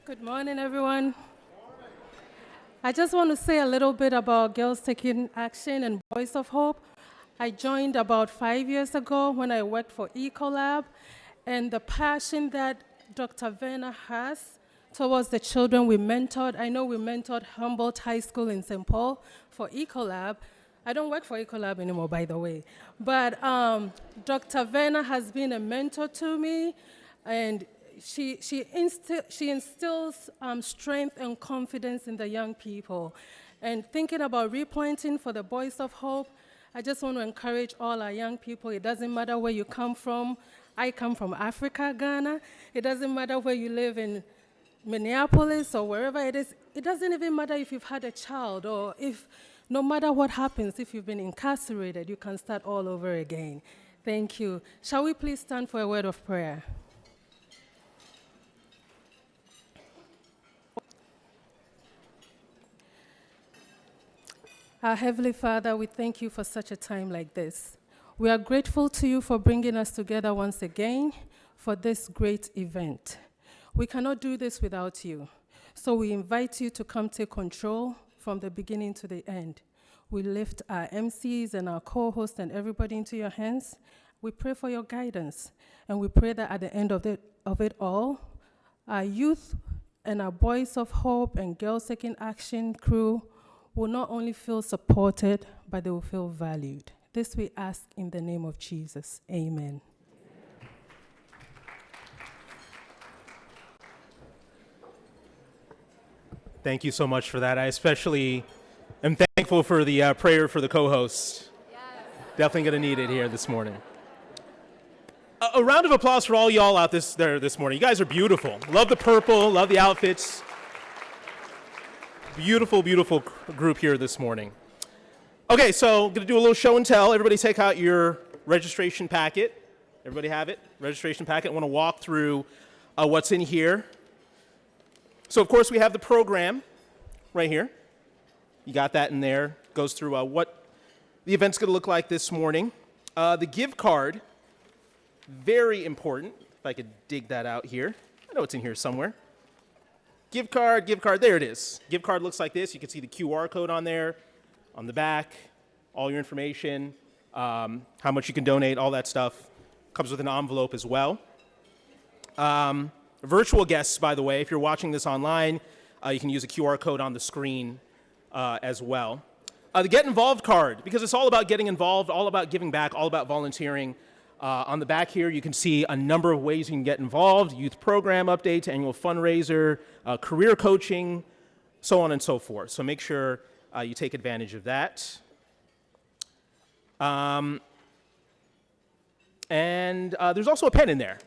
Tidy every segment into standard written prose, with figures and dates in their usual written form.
Good morning, everyone. I just want to say a little bit about Girls Taking Action and Voice of Hope. I joined about 5 years ago when I worked for Ecolab, and the passion that Dr. Werner has towards the children we mentored. I know we mentored Humboldt High School in St. Paul for Ecolab. I don't work for Ecolab anymore, by the way. But Dr. Werner has been a mentor to me, and she instills strength and confidence in the young people. And thinking about replanting for the Voice of Hope, I just want to encourage all our young people. It doesn't matter where you come from. I come from Africa, Ghana. It doesn't matter where you live in Minneapolis or wherever it is. It doesn't even matter if you've had a child or if, no matter what happens, if you've been incarcerated, you can start all over again. Thank you. Shall we please stand for a word of prayer? Our Heavenly Father, we thank you for such a time like this. We are grateful to you for bringing us together once again for this great event. We cannot do this without you, so we invite you to come take control from the beginning to the end. We lift our MCs and our co-hosts and everybody into your hands. We pray for your guidance, and we pray that at the end of it all, our youth and our Voice of Hope and Girls Taking Action crew will not only feel supported, but they will feel valued. This we ask in the name of Jesus. Amen. Thank you so much for that. I especially am thankful for the prayer for the co-host. Yes. Definitely going to need it here this morning. A round of applause for all y'all out there this morning. You guys are beautiful. Love the purple, love the outfits. Beautiful, beautiful group here this morning. Okay, so I'm going to do a little show and tell. Everybody take out your registration packet. Everybody have it? Registration packet. I want to walk through what's in here. So, of course, we have the program right here. You got that in there. Goes through what the event's going to look like this morning. The gift card, very important. If I could dig that out here. I know it's in here somewhere. Gift card, there it is. Gift card looks like this. You can see the QR code on there, on the back, all your information, how much you can donate, all that stuff. Comes with an envelope as well. Virtual guests, by the way, if you're watching this online, you can use a QR code on the screen as well. The Get Involved card, because it's all about getting involved, all about giving back, all about volunteering. On the back here, you can see a number of ways you can get involved: youth program updates, annual fundraiser, career coaching, so on and so forth. So make sure you take advantage of that. And there's also a pen in there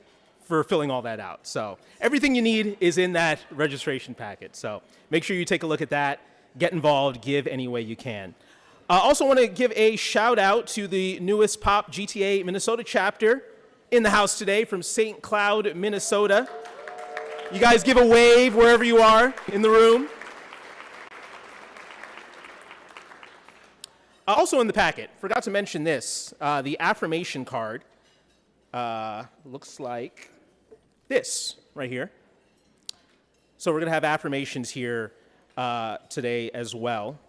for filling all that out. So everything you need is in that registration packet. So make sure you take a look at that, get involved, give any way you can. I also want to give a shout out to the newest POP GTA Minnesota chapter in the house today from St. Cloud, Minnesota. You guys give a wave wherever you are in the room. Also in the packet, forgot to mention this, the affirmation card looks like this right here. So we're going to have affirmations here today as well.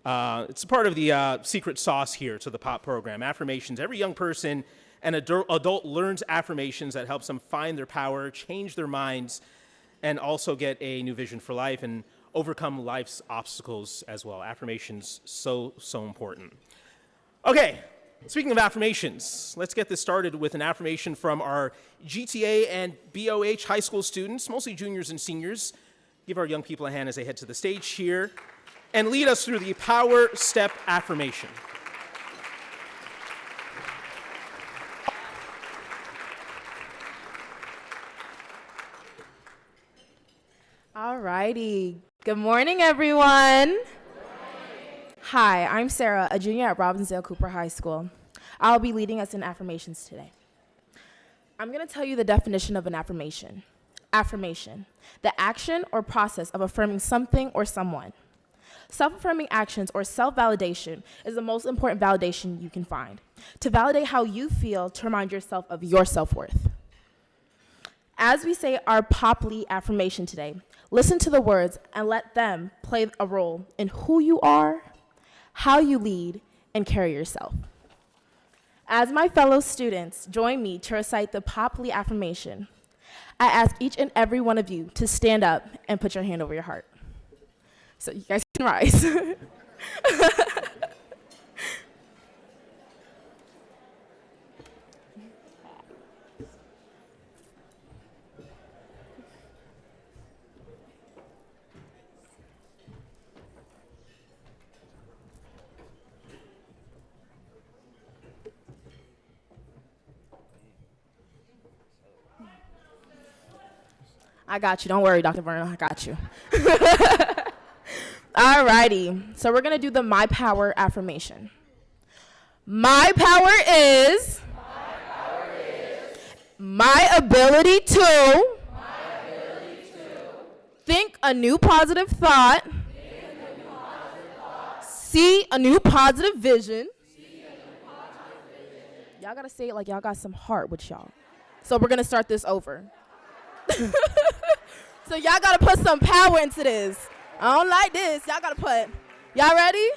It's a part of the secret sauce here to the POP program. Affirmations. Every young person and adult learns affirmations that helps them find their power, change their minds, and also get a new vision for life and overcome life's obstacles as well. Affirmations, so important. Okay, speaking of affirmations, let's get this started with an affirmation from our GTA and BOH high school students, mostly juniors and seniors. Give our young people a hand as they head to the stage here and lead us through the Power Step affirmation. All righty. Good morning, everyone. Good morning. Hi, I'm Sarah, a junior at Robbinsdale Cooper High School. I'll be leading us in affirmations today. I'm going to tell you the definition of an affirmation. Affirmation, the action or process of affirming something or someone. Self-affirming actions or self-validation is the most important validation you can find. To validate how you feel, to remind yourself of your self-worth. As we say our POPLI affirmation today, listen to the words and let them play a role in who you are, how you lead, and carry yourself. As my fellow students join me to recite the POPLI affirmation, I ask each and every one of you to stand up and put your hand over your heart. So you guys can rise. I got you. Don't worry, Dr. Verna. I got you. Alrighty. So we're going to do the My Power affirmation. My power is my ability to think a new positive thought, see a new positive vision. Y'all got to say it like y'all got some heart with y'all. So we're going to start this over. So y'all gotta put some power into this. I don't like this. Y'all gotta put. Y'all ready?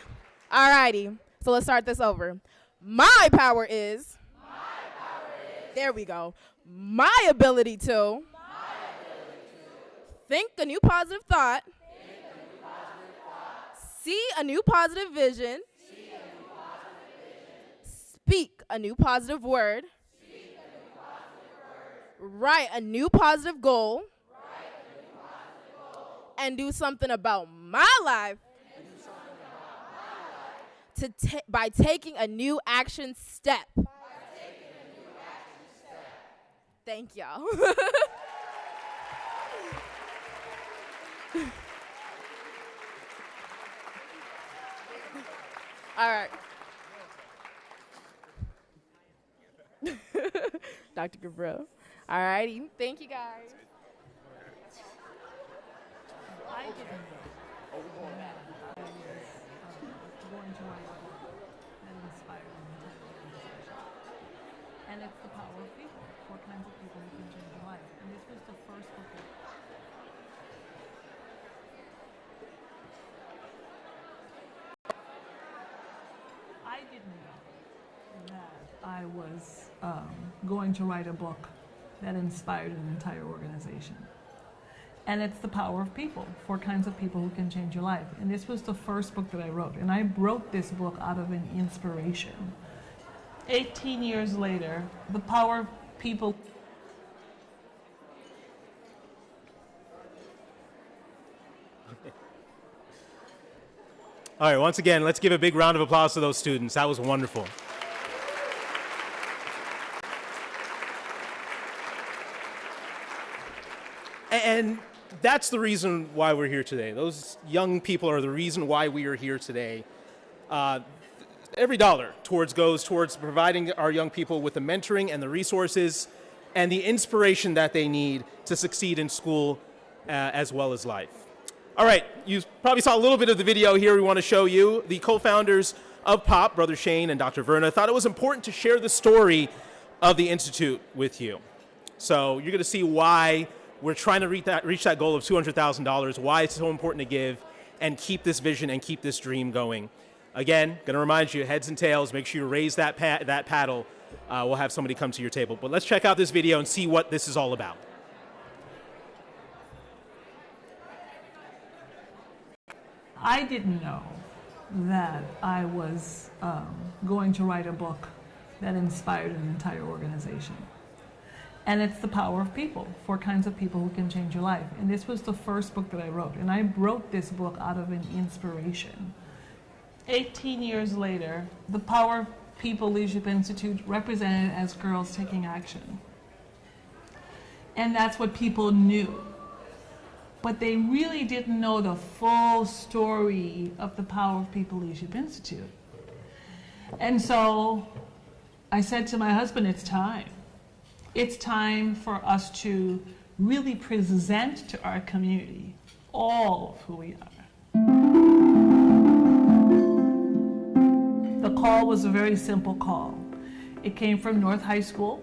Alrighty. So let's start this over. My power is. There we go. My ability to. Think a new positive thought. See a new positive vision. Speak a new positive word. Write a new positive goal. And do something about my life by taking a new action step. Thank y'all. All right. Dr. Gabriel. All righty. Thank you, guys. I didn't know that I was going to write a book that inspired an entire organization. And it's the power of people, what kinds of people who can change your life. And this was the first book that I didn't know that I was going to write a book that inspired an entire organization. And it's the power of people, 4 kinds of people who can change your life. And this was the first book that I wrote. And I wrote this book out of an inspiration. 18 years later, the power of people. All right, once again, let's give a big round of applause to those students. That was wonderful. And that's the reason why we're here today. Those young people are the reason why we are here today. Every dollar goes towards providing our young people with the mentoring and the resources and the inspiration that they need to succeed in school as well as life. All right, you probably saw a little bit of the video here we want to show you. The co-founders of POP, Brother Shane and Dr. Verna, thought it was important to share the story of the Institute with you. So you're going to see why we're trying to reach that goal of $200,000, why it's so important to give and keep this vision and keep this dream going. Again, going to remind you, heads and tails, make sure you raise that paddle. We'll have somebody come to your table. But let's check out this video and see what this is all about. I didn't know that I was going to write a book that inspired an entire organization. And it's the power of people, 4 kinds of people who can change your life. And this was the first book that I wrote. And I wrote this book out of an inspiration. 18 years later, the Power of People Leadership Institute represented as girls taking action. And that's what people knew. But they really didn't know the full story of the Power of People Leadership Institute. And so I said to my husband, it's time. It's time for us to really present to our community all of who we are. The call was a very simple call. It came from North High School,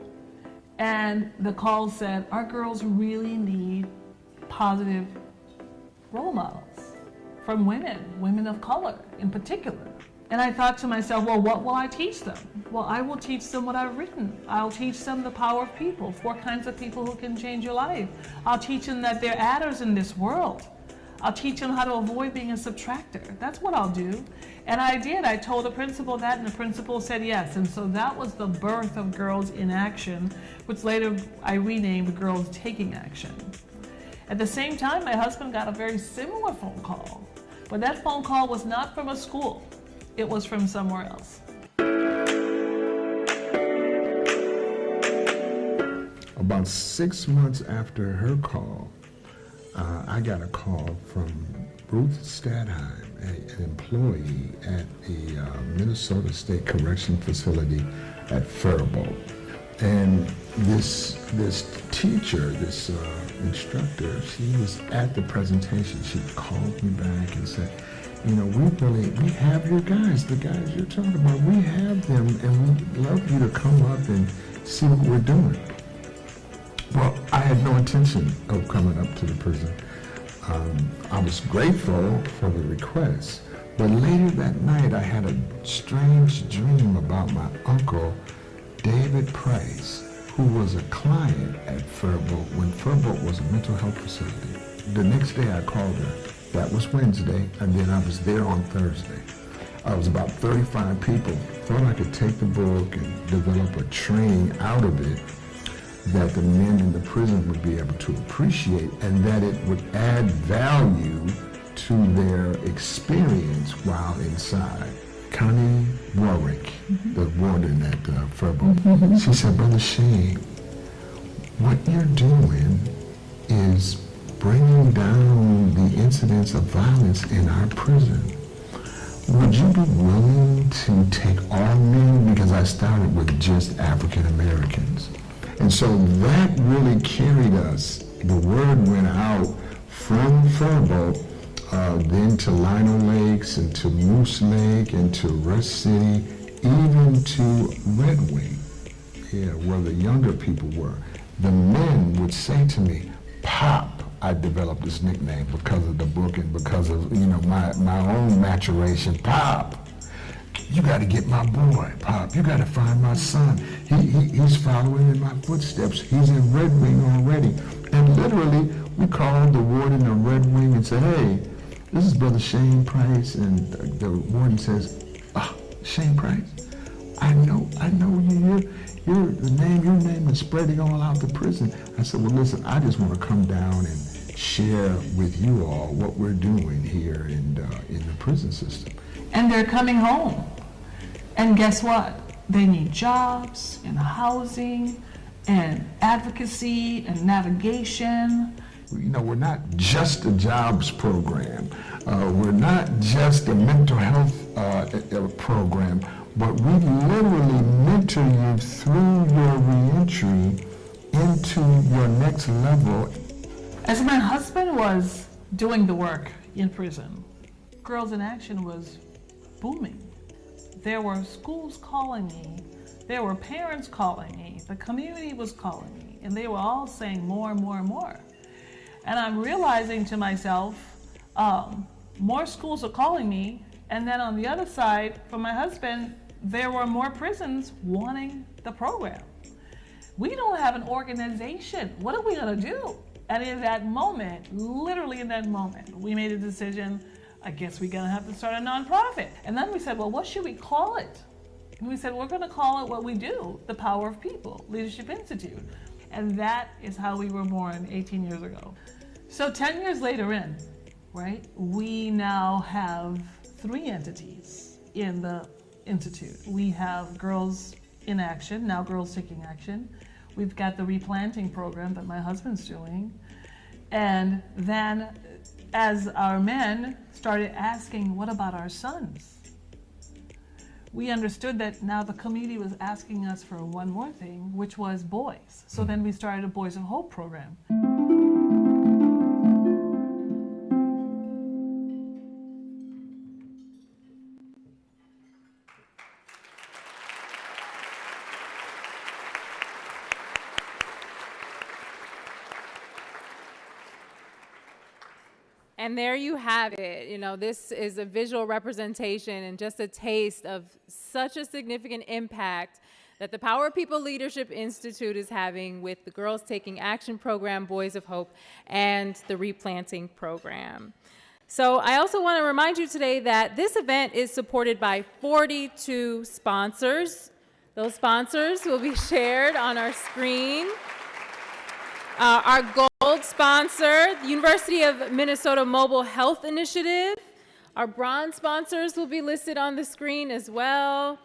And the call said, our girls really need positive role models from women of color in particular. And I thought to myself, well, what will I teach them? Well, I will teach them what I've written. I'll teach them the power of people, 4 kinds of people who can change your life. I'll teach them that they're adders in this world. I'll teach them how to avoid being a subtractor. That's what I'll do. And I did. I told the principal that, and the principal said yes. And so that was the birth of Girls in Action, which later I renamed Girls Taking Action. At the same time, my husband got a very similar phone call. But that phone call was not from a school. It was from somewhere else. About 6 months after her call, I got a call from Ruth Stadheim, an employee at the Minnesota State Correction Facility at Faribault. And this teacher, this instructor, she was at the presentation. She called me back and said, you know, we have your guys, the guys you're talking about, we have them, and we'd love you to come up and see what we're doing. Well, I had no intention of coming up to the prison. I was grateful for the request, but later that night I had a strange dream about my uncle, David Price, who was a client at Faribault when Faribault was a mental health facility. The next day I called her. That was Wednesday, and then I was there on Thursday. I was about 35 people. Thought I could take the book and develop a training out of it that the men in the prison would be able to appreciate, and that it would add value to their experience while inside. Connie Warwick, the warden at Faribault, she said, Brother Shane, what you're doing is bringing down the incidence of violence in our prison. Would you be willing to take all men? Because I started with just African Americans. And so that really carried us. The word went out from Faribault, then to Lino Lakes and to Moose Lake and to Rush City, even to Red Wing, where the younger people were. The men would say to me, Pop, I developed this nickname because of the book and because of, my own maturation. Pop, you got to get my boy. Pop, you got to find my son. He's following in my footsteps. He's in Red Wing already. And literally, we called the warden of Red Wing and said, hey, this is Brother Shane Price. And the warden says, Shane Price, I know you. Your name is spreading all out the prison. I said, well, listen, I just want to come down and share with you all what we're doing here in the prison system. And they're coming home. And guess what? They need jobs and housing and advocacy and navigation. We're not just a jobs program. We're not just a mental health program. But we literally mentor you through your reentry into your next level. As my husband was doing the work in prison, Girls in Action was booming. There were schools calling me, there were parents calling me, the community was calling me, and they were all saying more and more and more. And I'm realizing to myself, more schools are calling me, and then on the other side, for my husband, there were more prisons wanting the program. We don't have an organization. What are we gonna do? And in that moment, literally in that moment, we made a decision, I guess we're gonna have to start a nonprofit. And then we said, well, what should we call it? And we said, we're gonna call it what we do, the Power of People, Leadership Institute. And that is how we were born 18 years ago. So 10 years later in, right, we now have 3 entities in the Institute. We have Girls in Action, now Girls Taking Action. We've got the replanting program that my husband's doing. And then as our men started asking, what about our sons? We understood that now the community was asking us for one more thing, which was boys. So then we started a Boys of Hope program. And there you have it. You know, this is a visual representation and just a taste of such a significant impact that the Power of People Leadership Institute is having with the Girls Taking Action program, Boys of Hope, and the Replanting program. So I also want to remind you today that this event is supported by 42 sponsors. Those sponsors will be shared on our screen. Our gold sponsor, the University of Minnesota Mobile Health Initiative. Our bronze sponsors will be listed on the screen as well.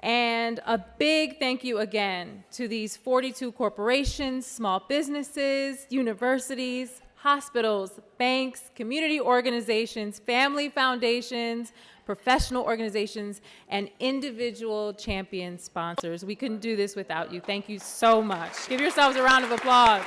And a big thank you again to these 42 corporations, small businesses, universities, hospitals, banks, community organizations, family foundations, professional organizations, and individual champion sponsors. We couldn't do this without you. Thank you so much. Give yourselves a round of applause.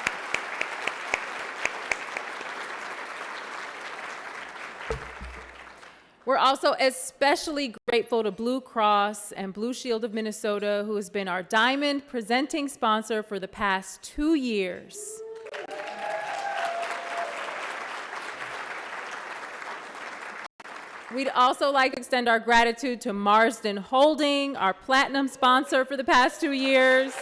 We're also especially grateful to Blue Cross and Blue Shield of Minnesota, who has been our diamond presenting sponsor for the past 2 years. We'd also like to extend our gratitude to Marsden Holding, our platinum sponsor for the past 2 years.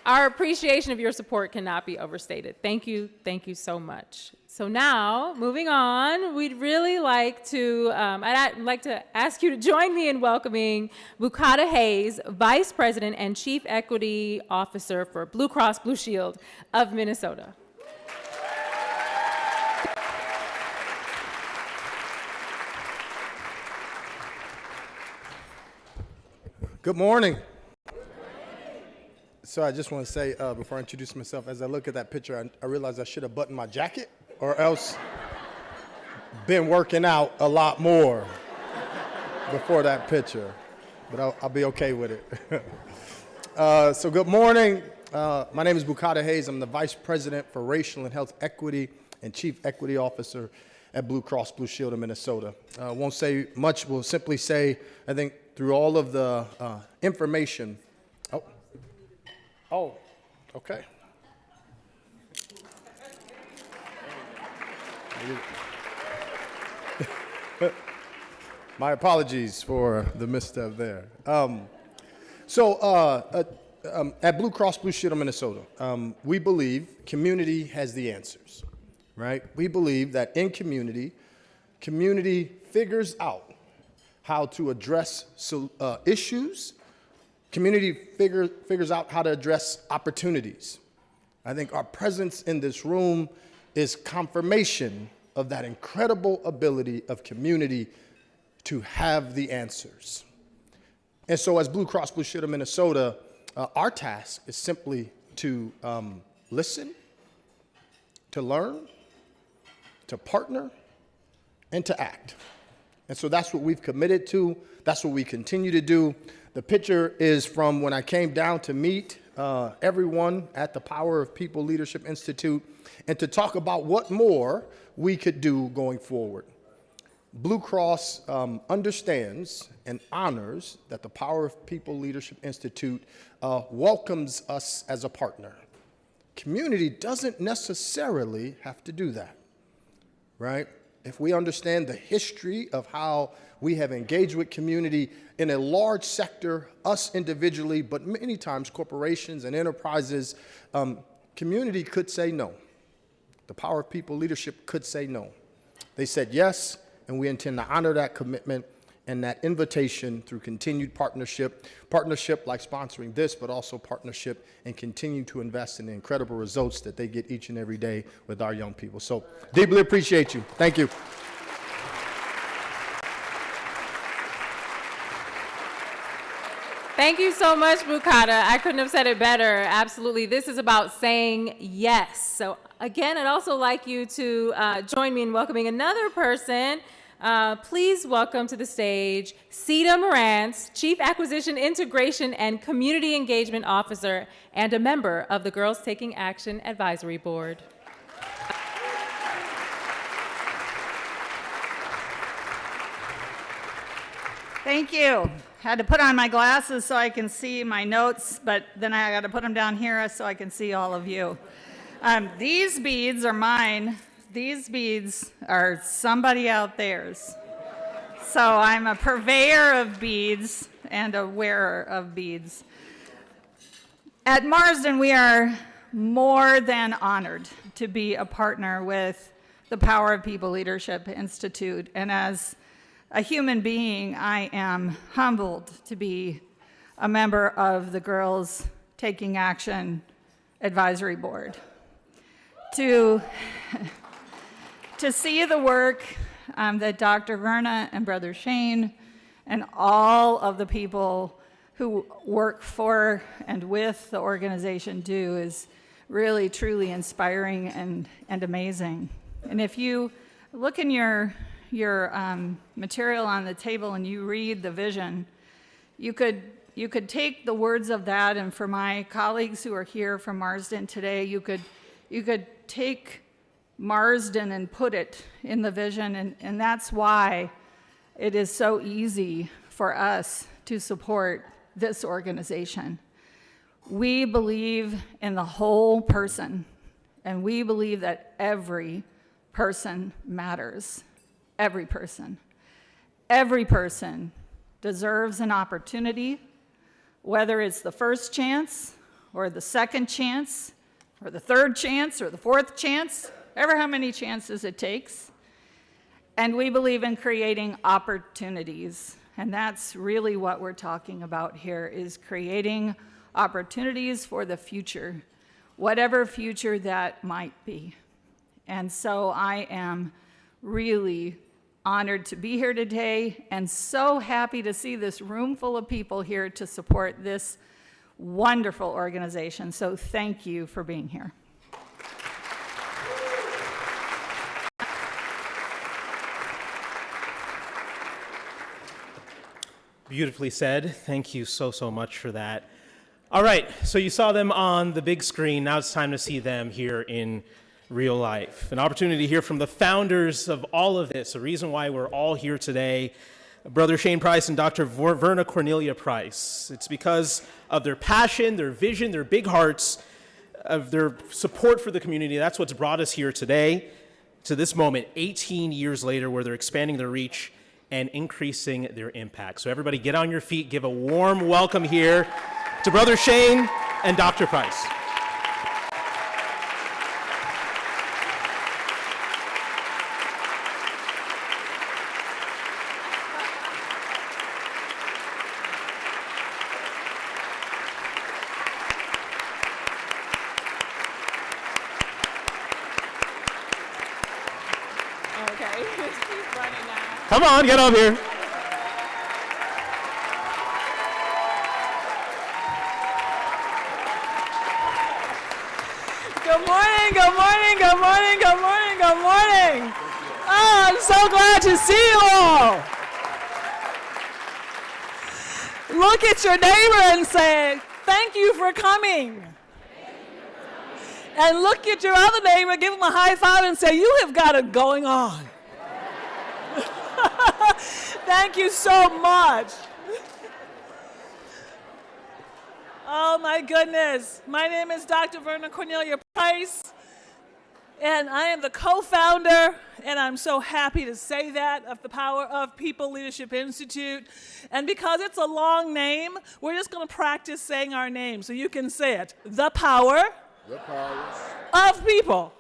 Our appreciation of your support cannot be overstated. Thank you so much. So now, moving on, we'd really like to, I'd like to ask you to join me in welcoming Bukata Hayes, Vice President and Chief Equity Officer for Blue Cross Blue Shield of Minnesota. Good morning. So I just want to say, before I introduce myself, as I look at that picture, I realize I should have buttoned my jacket or else been working out a lot more before that picture, but I'll be okay with it. So good morning. My name is Bukata Hayes. I'm the Vice President for Racial and Health Equity and Chief Equity Officer at Blue Cross Blue Shield of Minnesota. Won't say much. We'll simply say, I think, through all of the information. Oh, okay. My apologies for the misstep there. At Blue Cross Blue Shield of Minnesota, we believe community has the answers, right? We believe that in community figures out how to address issues. Community figures out how to address opportunities. I think our presence in this room is confirmation of that incredible ability of community to have the answers. And so as Blue Cross Blue Shield of Minnesota, our task is simply to listen, to learn, to partner, and to act. And so that's what we've committed to. That's what we continue to do. The picture is from when I came down to meet everyone at the Power of People Leadership Institute and to talk about what more we could do going forward. Blue Cross understands and honors that the Power of People Leadership Institute welcomes us as a partner. Community doesn't necessarily have to do that, right? If we understand the history of how we have engaged with community in a large sector, us individually, but many times corporations and enterprises, community could say no. The Power of People leadership could say no. They said yes, and we intend to honor that commitment and that invitation through continued partnership like sponsoring this, but also partnership and continue to invest in the incredible results that they get each and every day with our young people. So deeply appreciate you. Thank you. Thank you so much, Bukata. I couldn't have said it better. Absolutely. This is about saying yes. So again, I'd also like you to join me in welcoming another person. Please welcome to the stage Sita Morantz, Chief Acquisition Integration and Community Engagement Officer and a member of the Girls Taking Action Advisory Board. Thank you. Had to put on my glasses so I can see my notes, but then I got to put them down here so I can see all of you. These beads are mine. These beads are somebody out there's. So I'm a purveyor of beads and a wearer of beads. At Marsden, we are more than honored to be a partner with the Power of People Leadership Institute. And as a human being, I am humbled to be a member of the Girls Taking Action Advisory Board. To see the work that Dr. Verna and Brother Shane and all of the people who work for and with the organization do is really, truly inspiring and amazing. And if you look in your material on the table and you read the vision, you could take the words of that, and for my colleagues who are here from Marsden today, you could take Marsden and put it in the vision, and that's why it is so easy for us to support this organization. We believe in the whole person, and we believe that every person matters. Every person. Every person deserves an opportunity, whether it's the first chance, or the second chance, or the third chance, or the fourth chance, ever how many chances it takes. And we believe in creating opportunities. And that's really what we're talking about here, is creating opportunities for the future, whatever future that might be. And so I am really honored to be here today and so happy to see this room full of people here to support this wonderful organization. So thank you for being here. Beautifully said. Thank you so much for that. All right, so you saw them on the big screen. Now it's time to see them here in real life. An opportunity to hear from the founders of all of this, a reason why we're all here today, Brother Shane Price and Dr. Verna Cornelia Price. It's because of their passion, their vision, their big hearts, of their support for the community. That's what's brought us here today to this moment, 18 years later, where they're expanding their reach and increasing their impact. So everybody get on your feet, give a warm welcome here to Brother Shane and Dr. Price. Okay, keep running now. Come on, get up here. Good morning, good morning, good morning, good morning, good morning. Oh, I'm so glad to see you all. Look at your neighbor and say, thank you for coming. And look at your other neighbor, give him a high five and say, you have got it going on. Thank you so much. Oh my goodness. My name is Dr. Verna Cornelia Price, and I am the co-founder, and I'm so happy to say that, of the Power of People Leadership Institute. And because it's a long name, we're just going to practice saying our name so you can say it. The Power, of People.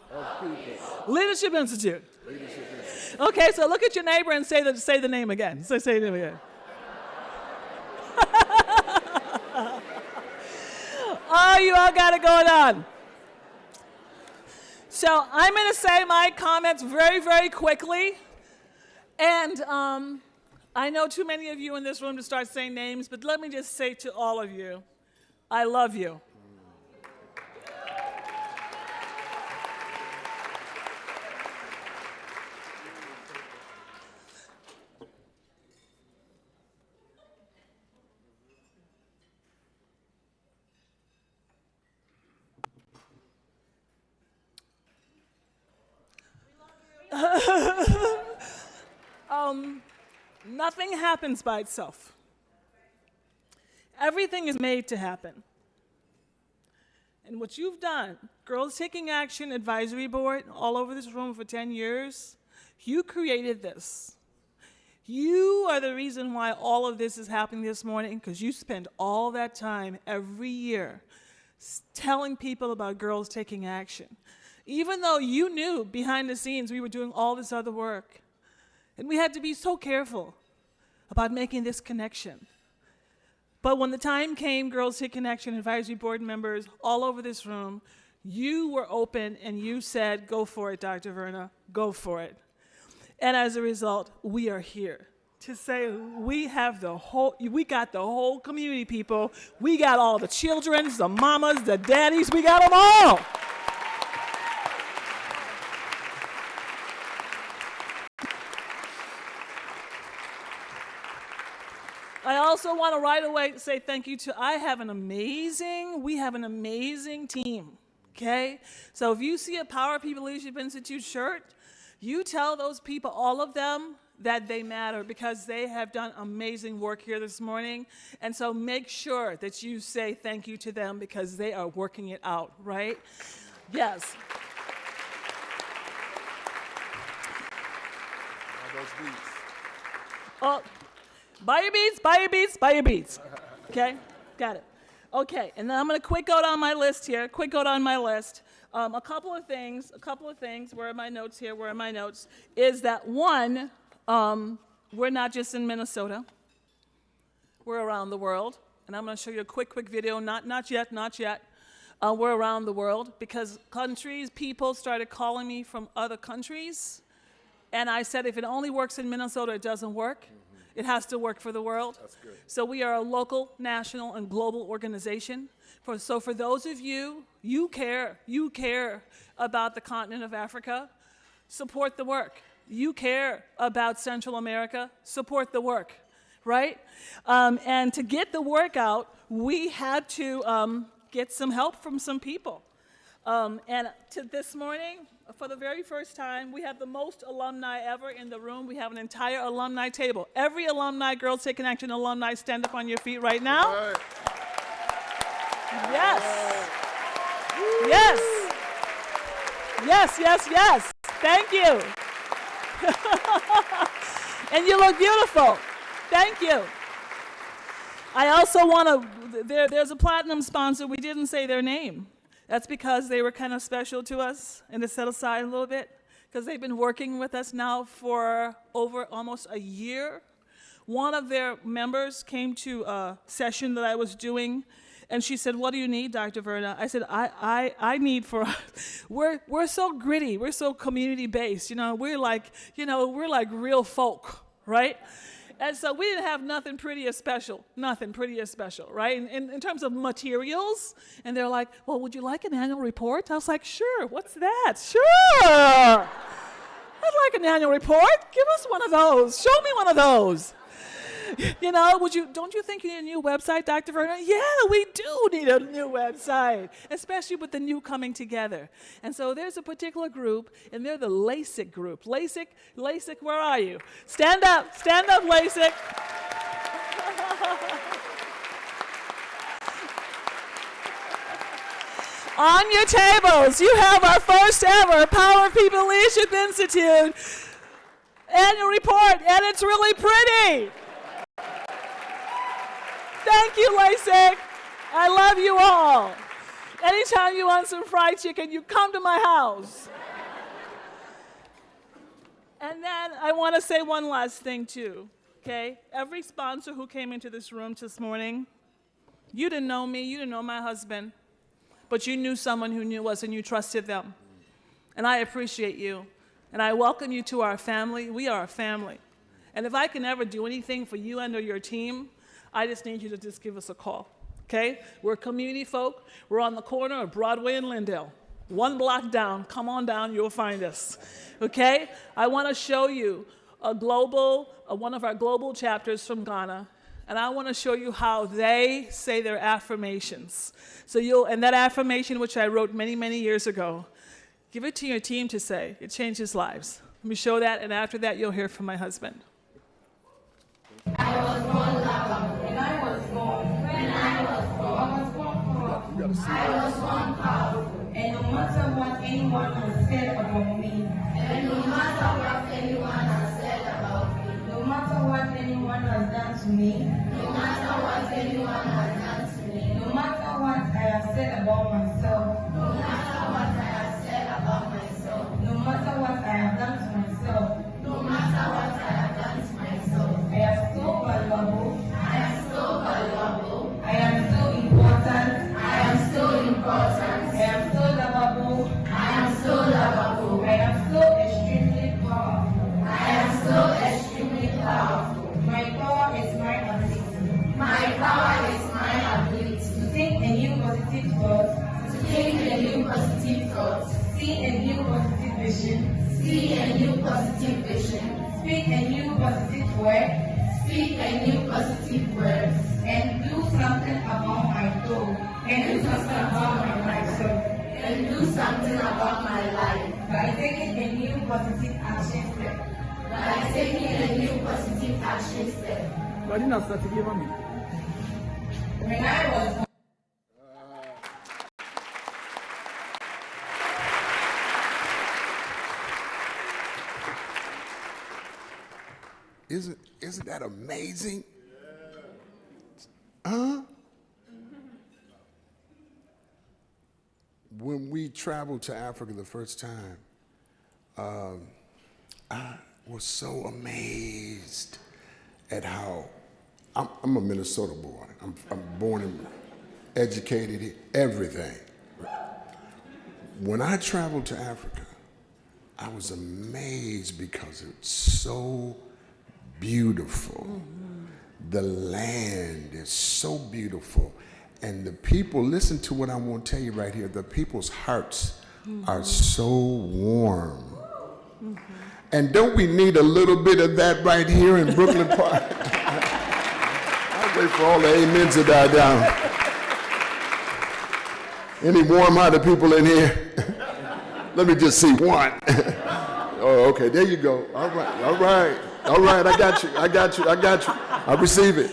Leadership Institute. Okay, so look at your neighbor and say the name again. Say the name again. Oh, you all got it going on. So I'm going to say my comments very, very quickly. And I know too many of you in this room to start saying names, but let me just say to all of you, I love you. Nothing happens by itself. Everything is made to happen. And what you've done, Girls Taking Action Advisory Board, all over this room for 10 years, you created this. You are the reason why all of this is happening this morning, because you spend all that time every year telling people about girls taking action. Even though you knew behind the scenes we were doing all this other work. And we had to be so careful about making this connection. But when the time came, Girls Taking Action Advisory Board members all over this room, you were open and you said, go for it, Dr. Verna, go for it. And as a result, we are here to say we got the whole community, people. We got all the children, the mamas, the daddies, we got them all. I also want to right away say thank you to, we have an amazing team, okay? So if you see a Power People Leadership Institute shirt, you tell those people, all of them, that they matter because they have done amazing work here this morning. And so make sure that you say thank you to them because they are working it out, right? Yes. Oh, buy your beats, buy your beats, buy your beats. Okay, got it. Okay, and then I'm going to quick go down my list here, a couple of things, where are my notes here, is that one, we're not just in Minnesota, we're around the world, and I'm going to show you a quick video, not yet, we're around the world, because people started calling me from other countries, and I said if it only works in Minnesota, it doesn't work. It has to work for the world. That's good. So we are a local, national, and global organization. So for those of you care about the continent of Africa, support the work. You care about Central America, support the work, right? And to get the work out, we had to get some help from some people. And to this morning, for the very first time, we have the most alumni ever in the room. We have an entire alumni table. Every alumni, Girls Taking Action alumni, stand up on your feet right now. Right. Yes. Yes. Yes, yes, yes. Thank you. And you look beautiful. Thank you. I also want to, there's a platinum sponsor. We didn't say their name. That's because they were kind of special to us and to set aside a little bit because they've been working with us now for over almost a year. One of their members came to a session that I was doing and she said, what do you need, Dr. Verna? I said, I need for, we're so gritty, we're so community based, we're like real folk, right? And so we didn't have nothing pretty or special, right? In terms of materials, and they're like, well, would you like an annual report? I was like, sure, what's that? Sure, I'd like an annual report. Give us one of those. Show me one of those. Don't you think you need a new website, Dr. Verna? Yeah, we do need a new website, especially with the new coming together. And so there's a particular group, and they're the LASIK group. LASIK, where are you? Stand up, LASIK. On your tables, you have our first ever Power People Leadership Institute annual report, and it's really pretty. Thank you, LASIK. I love you all. Anytime you want some fried chicken, you come to my house. And then I want to say one last thing, too, okay? Every sponsor who came into this room this morning, you didn't know me, you didn't know my husband, but you knew someone who knew us and you trusted them. And I appreciate you. And I welcome you to our family. We are a family. And if I can ever do anything for you and or your team, I just need you to just give us a call, okay? We're community folk. We're on the corner of Broadway and Lyndale. 1 block down. Come on down, you'll find us, okay? I want to show you one of our global chapters from Ghana, and I want to show you how they say their affirmations. And that affirmation, which I wrote many, many years ago, give it to your team to say. It changes lives. Let me show that, and after that, you'll hear from my husband. I was born loving, and I was born when I gotta see I was one powerful. And no matter what anyone has said about me. And no matter what anyone has said about me. No matter what anyone has done to me. No matter what anyone has done to me. No matter what I have said about myself. No matter what I have said about myself. No matter what I have done to myself. No matter what I have done to myself. I am so valuable. I am so valuable. I am so important. I am so important. I am so lovable. I am so lovable. I am so extremely powerful. I am so extremely powerful. My power is my ability. My power is my ability. To think a new positive thought. To think a new positive thought. See a new positive vision. See a new positive vision. Speak a new positive word. Speak a new positive word. And do something about my goal. And do something about my life. And do something about my life. By taking a new positive action step. By taking a new positive action step. When I was Isn't that amazing? Huh? When we traveled to Africa the first time, I was so amazed at how I'm a Minnesota boy. I'm born and educated here, everything. When I traveled to Africa, I was amazed because it's so beautiful. The land is so beautiful. And the people, listen to what I'm going to tell you right here. The people's hearts are so warm. And don't we need a little bit of that right here in Brooklyn Park? I'll wait for all the amens to die down. Any warm-hearted people in here? Let me just see one. Oh, okay, there you go. All right, all right. All right, I got you. I receive it.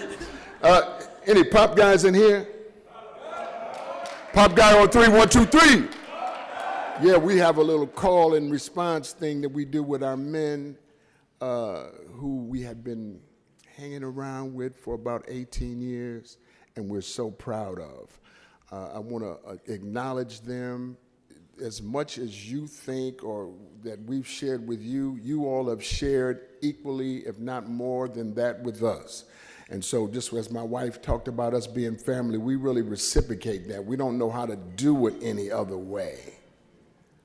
Any pop guys in here? Pop guy on 3, 1, 2, 3. Yeah, we have a little call and response thing that we do with our men who we have been hanging around with for about 18 years, and we're so proud of. I want to acknowledge them. As much as you think or that we've shared with you, you all have shared equally, if not more than that with us. And so just as my wife talked about us being family, we really reciprocate that. We don't know how to do it any other way.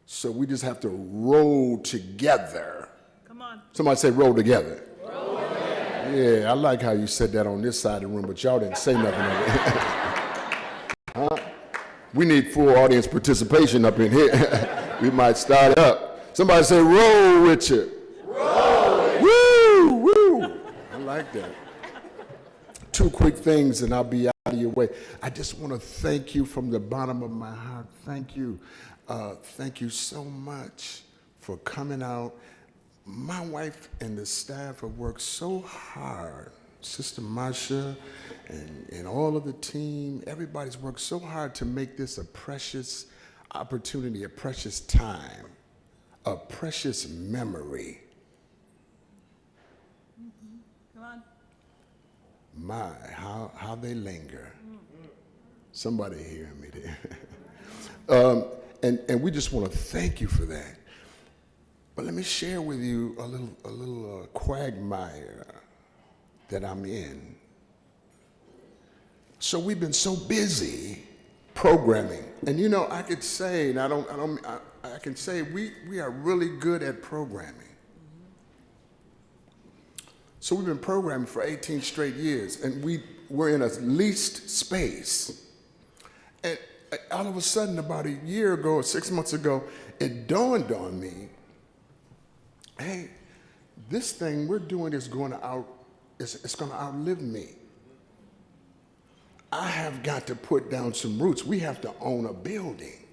So we just have to roll together. Come on. Somebody say roll together. Roll together. Yeah, I like how you said that on this side of the room, but y'all didn't say nothing of it. Huh? We need full audience participation up in here. We might start up. Somebody say, roll, Richard. Roll. Woo, woo. I like that. 2 quick things and I'll be out of your way. I just want to thank you from the bottom of my heart. Thank you. Thank you so much for coming out. My wife and the staff have worked so hard. Sister Marsha and all of the team, everybody's worked so hard to make this a precious opportunity, a precious time, a precious memory. Come on. My, how they linger. Somebody hear me there. And we just want to thank you for that. But let me share with you a little quagmire that I'm in. So we've been so busy programming, and you know, I could say, and I can say we are really good at programming. So we've been programming for 18 straight years, and we're in a leased space. And all of a sudden, about a year ago or 6 months ago, it dawned on me, hey, this thing we're doing is going to it's going to outlive me. I have got to put down some roots. We have to own a building.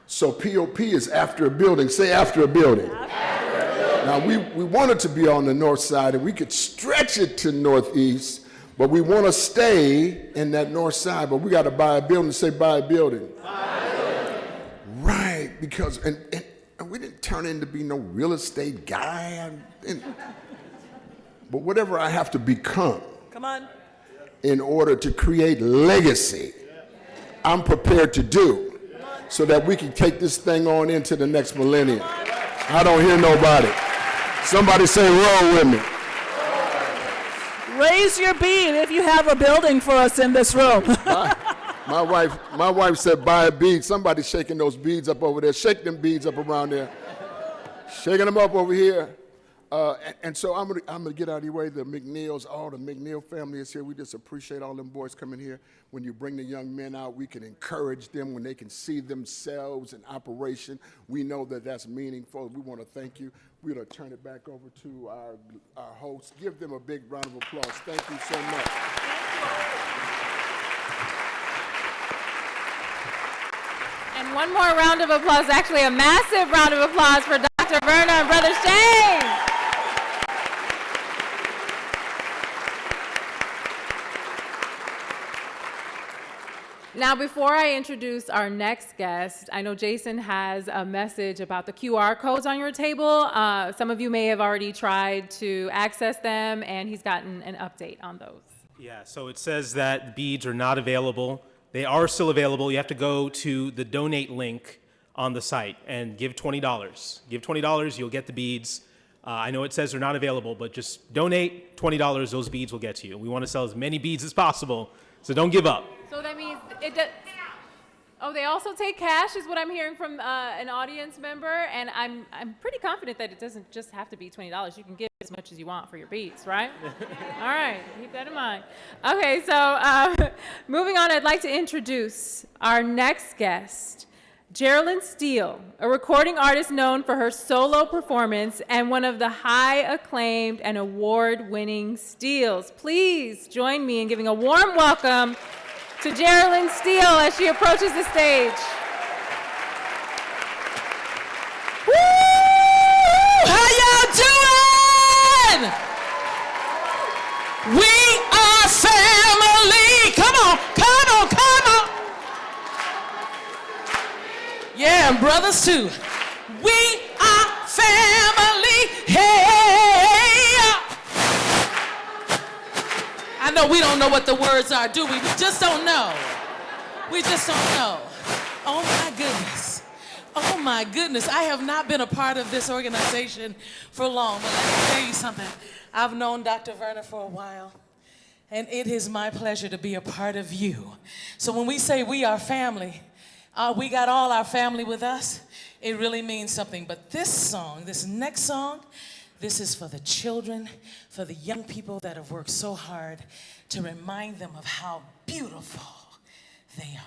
So POP is after a building. Say after a building. After a building. Now we wanted to be on the north side and we could stretch it to northeast, But we want to stay in that north side, but we got to buy a building. Say buy a building. Buy a building. Right, because, and we didn't turn in to be no real estate guy. But whatever I have to become in order to create legacy, I'm prepared to do so that we can take this thing on into the next millennium. I don't hear nobody. Somebody say roll with me. Raise your bead if you have a building for us in this room. My wife said buy a bead. Somebody's shaking those beads up over there. Shake them beads up around there. Shaking them up over here. And so I'm gonna get out of your way. The McNeils, all the McNeil family is here. We just appreciate all them boys coming here. When you bring the young men out, we can encourage them when they can see themselves in operation. We know that that's meaningful. We want to thank you. We're gonna turn it back over to our hosts. Give them a big round of applause. Thank you so much. And one more round of applause, actually a massive round of applause for Dr. Verna and Brother Shane. Now, before I introduce our next guest, I know Jason has a message about the QR codes on your table. Some of you may have already tried to access them, and he's gotten an update on those. Yeah, so it says that beads are not available. They are still available. You have to go to the donate link on the site and give $20. Give $20, you'll get the beads. I know it says they're not available, but just donate $20, those beads will get to you. We want to sell as many beads as possible, so don't give up. So that means it does. Oh, they also take cash, is what I'm hearing from an audience member, and I'm pretty confident that it doesn't just have to be $20. You can give as much as you want for your beats, right? All right, keep that in mind. Okay, so moving on, I'd like to introduce our next guest, Geraldine Steele, a recording artist known for her solo performance and one of the high acclaimed and award-winning Steeles. Please join me in giving a warm welcome to Geraldine Steele as she approaches the stage. Woo! How y'all doing? We are family. Come on, come on, come on. Yeah, and brothers too. We are family. Hey. I know we don't know what the words are, do we? We just don't know. We just don't know. Oh my goodness. Oh my goodness. I have not been a part of this organization for long, but let me tell you something. I've known Dr. Verna for a while, and it is my pleasure to be a part of you. So when we say we are family, we got all our family with us, it really means something. But this song, this next song, this is for the children, for the young people that have worked so hard to remind them of how beautiful they are.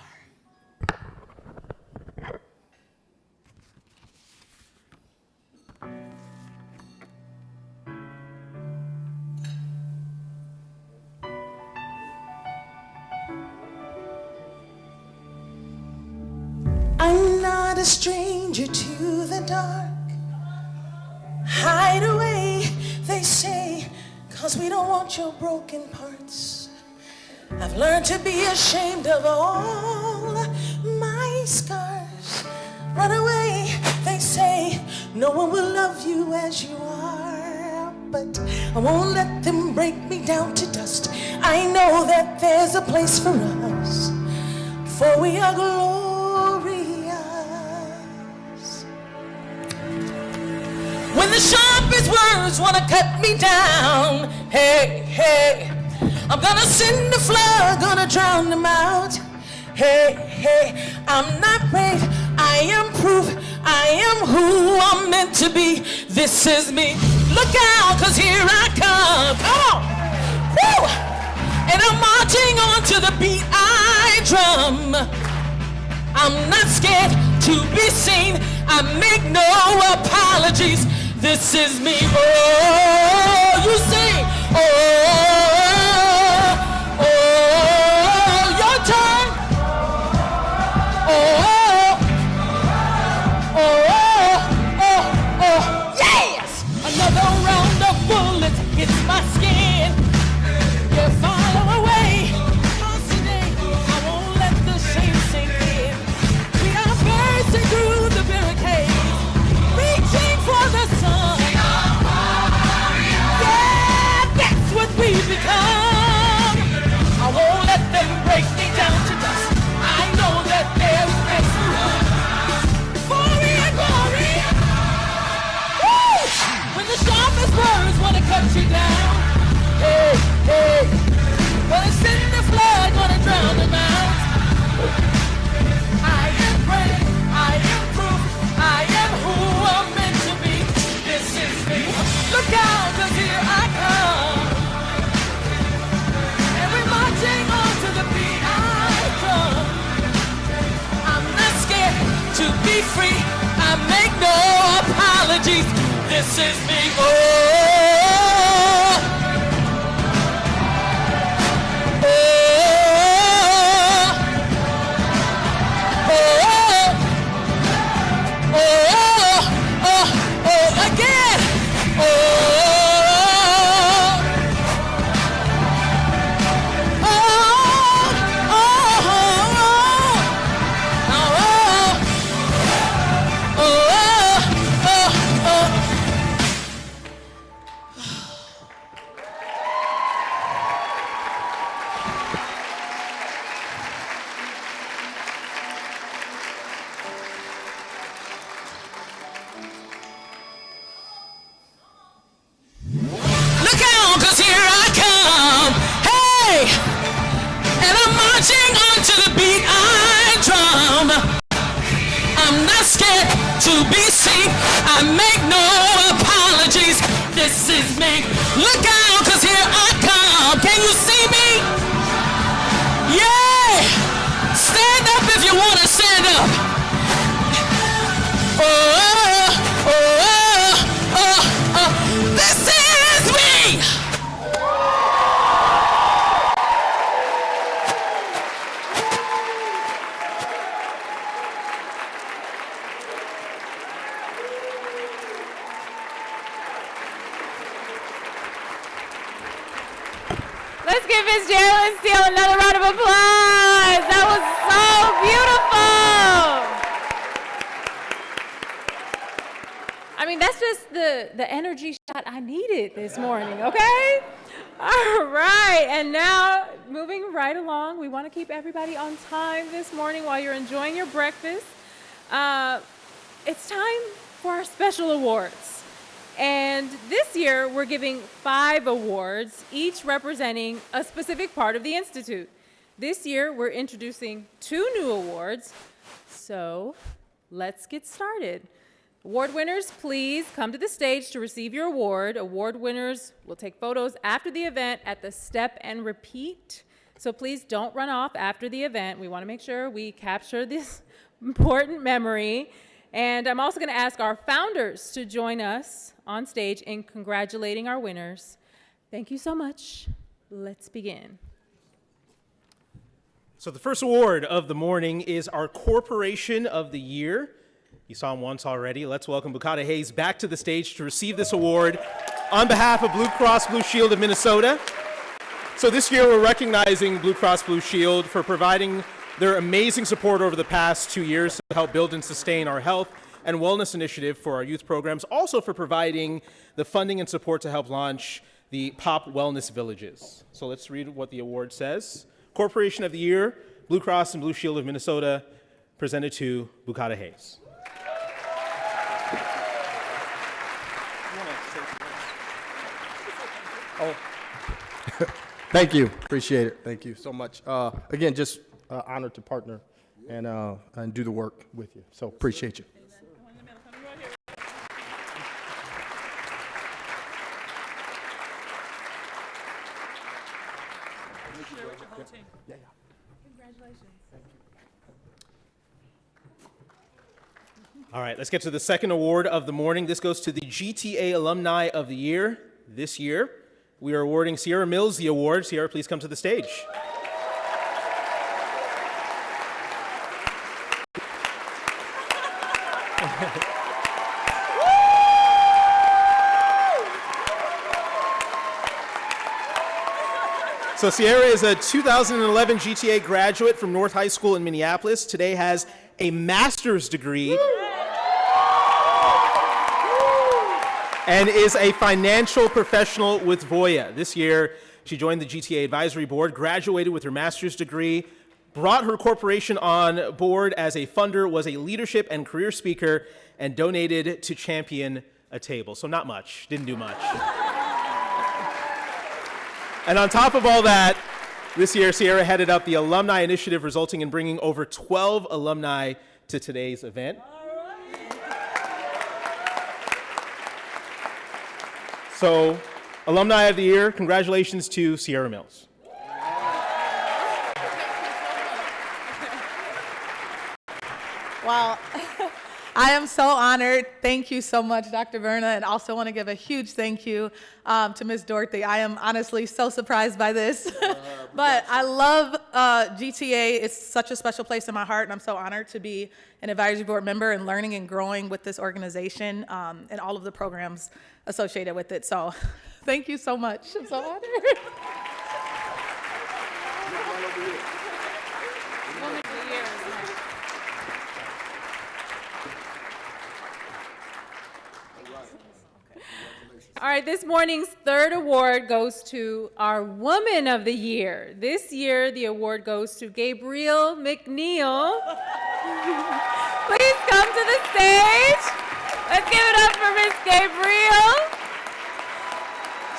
I'm not a stranger to the dark. Hide away, they say, 'cause we don't want your broken parts. I've learned to be ashamed of all my scars. Run away, they say, no one will love you as you are. But I won't let them break me down to dust. I know that there's a place for us, for we are glorious. When the sharpest words want to cut me down, hey, hey, I'm gonna send the flood, gonna drown them out. Hey, hey, I'm not brave, I am proof, I am who I'm meant to be. This is me. Look out, 'cause here I come. Come on. Woo! And I'm marching on to the beat I drum. I'm not scared to be seen. I make no apologies. This is me. Oh, you sing. Oh, oh, your turn. Oh, oh, oh, oh, yes. Another round of bullets hits my skin. You follow This is me. Oh, oh, oh, oh, oh, oh, again. Oh, oh, oh, oh, oh, oh, oh. Look out, 'cause here I come. Hey! And I'm marching onto the beat I drum. I'm not scared to be seen. I make no apologies. This is me. Look out, 'cause here I come. Can you see me? Yeah! Stand up if you want to stand up. Oh, oh, oh, oh, oh. This is me! Let's give Ms. Geraldine Steele another round of applause. That was so beautiful. I mean, that's just the energy shot I needed this morning, okay? All right, and now moving right along, we want to keep everybody on time this morning while you're enjoying your breakfast. It's time for our special awards. And this year, we're giving 5 awards, each representing a specific part of the Institute. This year, we're introducing 2 new awards, so let's get started. Award winners, please come to the stage to receive your award. Award winners will take photos after the event at the Step and Repeat. So please don't run off after the event. We want to make sure we capture this important memory. And I'm also going to ask our founders to join us on stage in congratulating our winners. Thank you so much. Let's begin. So the first award of the morning is our Corporation of the Year. You saw him once already. Let's welcome Bukata Hayes back to the stage to receive this award on behalf of Blue Cross Blue Shield of Minnesota. So this year we're recognizing Blue Cross Blue Shield for providing their amazing support over the past 2 years to help build and sustain our health and wellness initiative for our youth programs, also for providing the funding and support to help launch the POP Wellness Villages. So let's read what the award says. Corporation of the Year, Blue Cross and Blue Shield of Minnesota, presented to Bukata Hayes. Oh, thank you. Appreciate it. Thank you so much. Again, just honored to partner and do the work with you. So appreciate you. All right, let's get to the second award of the morning. This goes to the GTA Alumni of the Year. This year, we are awarding Sierra Mills the award. Sierra, please come to the stage. So Sierra is a 2011 GTA graduate from North High School in Minneapolis. Today has a master's degree and is a financial professional with Voya. This year, she joined the GTA Advisory Board, graduated with her master's degree, brought her corporation on board as a funder, was a leadership and career speaker, and donated to champion a table. So not much, didn't do much. And on top of all that, this year, Sierra headed up the alumni initiative, resulting in bringing over 12 alumni to today's event. So, Alumni of the Year, congratulations to Sierra Mills. Well, I am so honored. Thank you so much, Dr. Verna, and also want to give a huge thank you to Ms. Dorothy. I am honestly so surprised by this. But I love GTA. It's such a special place in my heart, and I'm so honored to be an advisory board member and learning and growing with this organization and all of the programs associated with it. So thank you so much. I'm so honored. Woman of the Year. All right, this morning's third award goes to our Woman of the Year. This year, the award goes to Gabrielle McNeil. Please come to the stage. Let's give it up for Miss Gabrielle.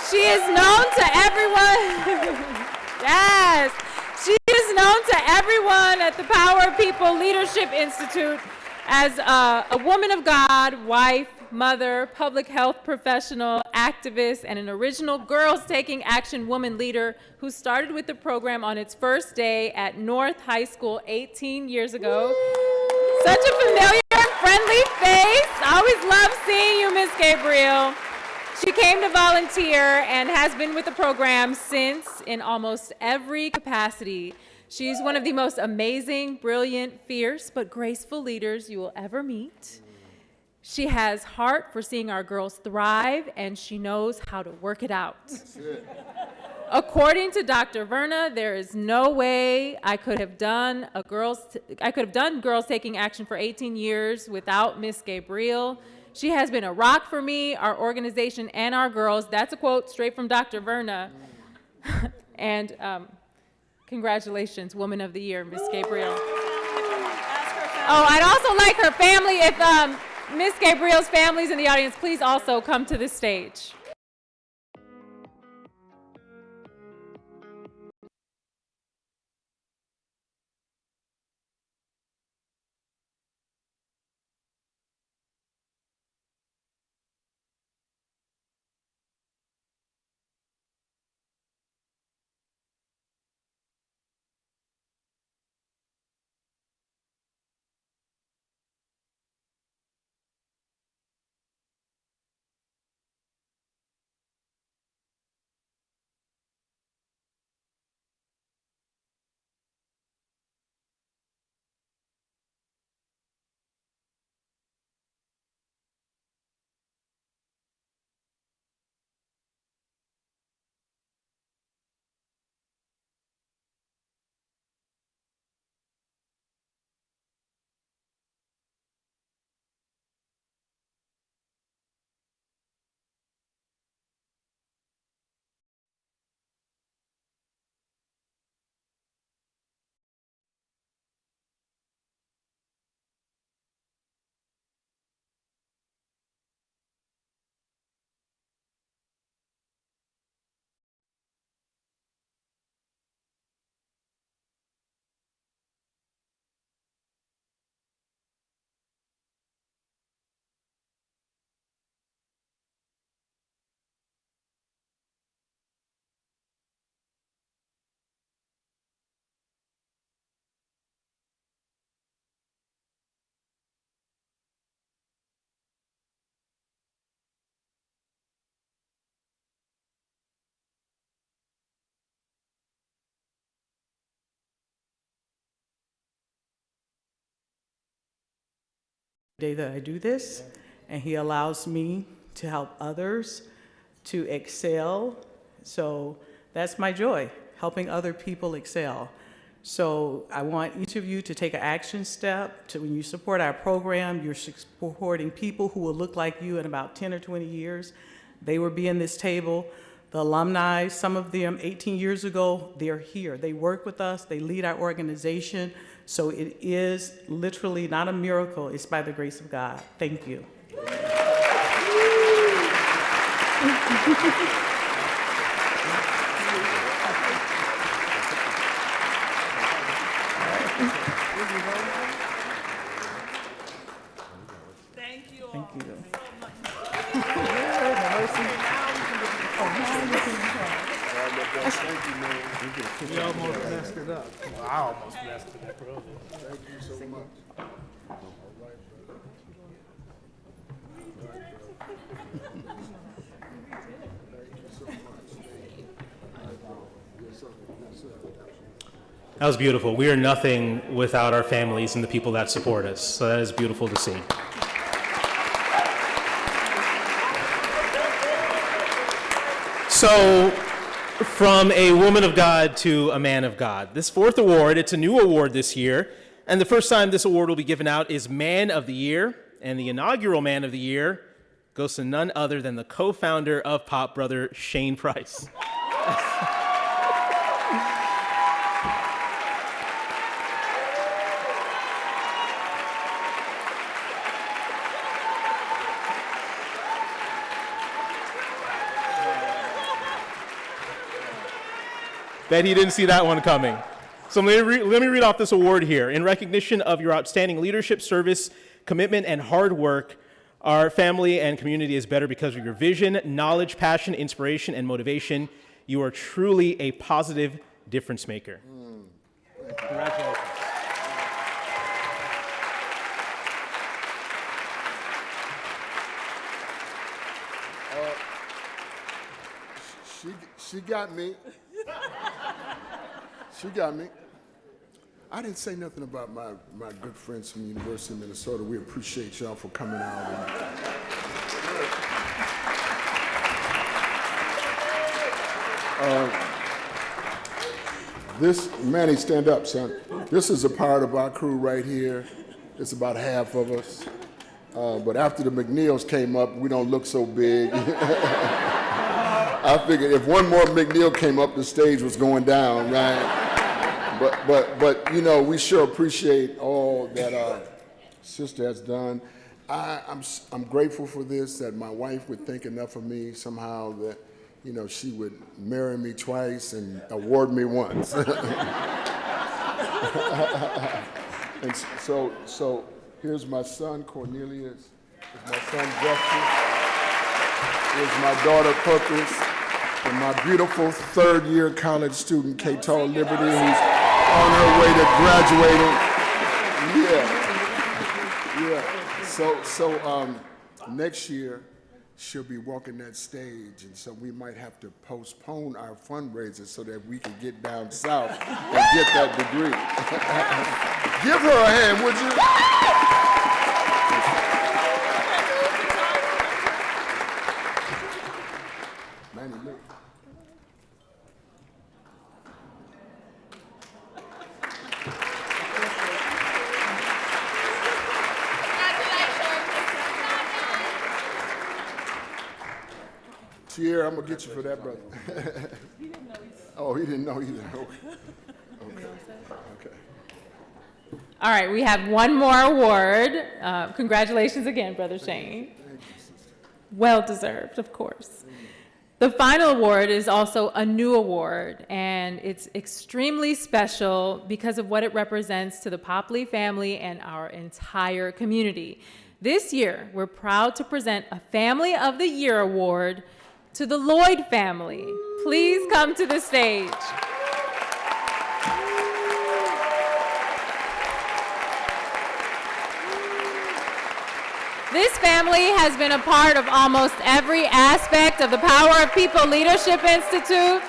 She is known to everyone. Yes. She is known to everyone at the Power of People Leadership Institute as a woman of God, wife, mother, public health professional, activist, and an original Girls Taking Action woman leader who started with the program on its first day at North High School 18 years ago. Such a familiar and friendly face. I always love seeing you, Miss Gabrielle. She came to volunteer and has been with the program since in almost every capacity. She's one of the most amazing, brilliant, fierce, but graceful leaders you will ever meet. She has heart for seeing our girls thrive, and she knows how to work it out. That's it. According to Dr. Verna, there is no way I could have done Girls Taking Action for 18 years without Miss Gabrielle. She has been a rock for me, our organization, and our girls. That's a quote straight from Dr. Verna. And congratulations, Woman of the Year, Miss Gabrielle. Oh, I'd also like her family, if Miss Gabrielle's family's in the audience, please also come to the stage. Day that I do this, and he allows me to help others to excel. So that's my joy, helping other people excel. So I want each of you to take an action step to, when you support our program, you're supporting people who will look like you in about 10 or 20 years. They will be in this table. The alumni, some of them 18 years ago, they're here. They work with us, they lead our organization. So it is literally not a miracle, it's by the grace of God. Thank you. Thank you all. Thank you. We almost messed it up. Well, I almost messed it up. Thank you so much. All right. That was beautiful. We are nothing without our families and the people that support us. So that is beautiful to see. So, from a woman of God to a man of God. This fourth award, it's a new award this year. And the first time this award will be given out is Man of the Year. And the inaugural Man of the Year goes to none other than the co-founder of Pop, Brother Shane Price. Bet he didn't see that one coming. So let me read off this award here. In recognition of your outstanding leadership, service, commitment, and hard work, our family and community is better because of your vision, knowledge, passion, inspiration, and motivation. You are truly a positive difference maker. Congratulations. She got me. She got me. I didn't say nothing about my good friends from the University of Minnesota. We appreciate y'all for coming out. Manny, stand up, son. This is a part of our crew right here. It's about half of us. But after the McNeils came up, we don't look so big. I figured if one more McNeil came up, the stage was going down, right? But you know, we sure appreciate all that our sister has done. I'm grateful for this, that my wife would think enough of me somehow that, you know, she would marry me twice and award me once. And so here's my son Cornelius, here's my son Justice, here's my daughter Purpose, and my beautiful third-year college student K-Tall Liberty, who's on her way to graduating. Yeah. So next year she'll be walking that stage, and so we might have to postpone our fundraiser so that we can get down south and get that degree. Give her a hand, would you? Manny, look. Sierra, I'm gonna get you for that, brother. Oh, he didn't know either. Okay. All right, we have one more award. Congratulations again, Brother Shane. Well deserved, of course. The final award is also a new award, and it's extremely special because of what it represents to the POPLI family and our entire community. This year, we're proud to present a Family of the Year award to the Lloyd family. Please come to the stage. This family has been a part of almost every aspect of the Power of People Leadership Institute.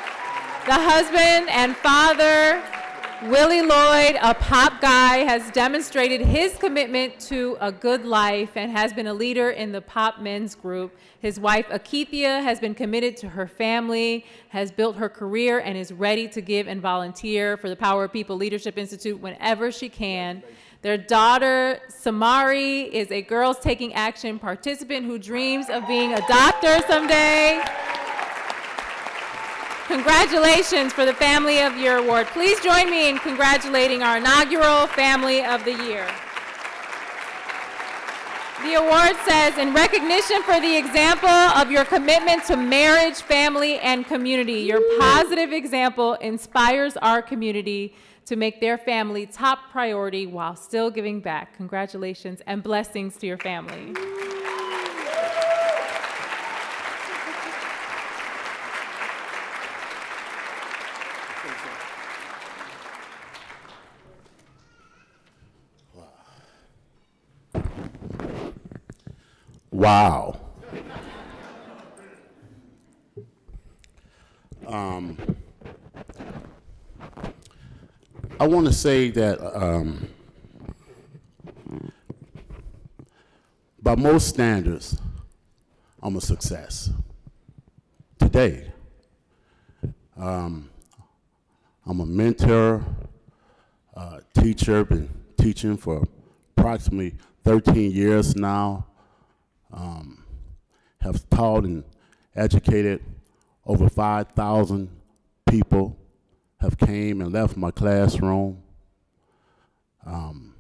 The husband and father, Willie Lloyd, a pop guy, has demonstrated his commitment to a good life and has been a leader in the pop men's group. His wife, Akithia, has been committed to her family, has built her career, and is ready to give and volunteer for the Power of People Leadership Institute whenever she can. Their daughter, Samari, is a Girls Taking Action participant who dreams of being a doctor someday. Congratulations for the Family of the Year Award. Please join me in congratulating our inaugural Family of the Year. The award says, in recognition for the example of your commitment to marriage, family, and community, your positive example inspires our community to make their family top priority while still giving back. Congratulations and blessings to your family. Wow. I want to say that by most standards, I'm a success. Today, I'm a mentor, teacher, been teaching for approximately 13 years now. Have taught and educated over 5,000 people, have came and left my classroom. I'm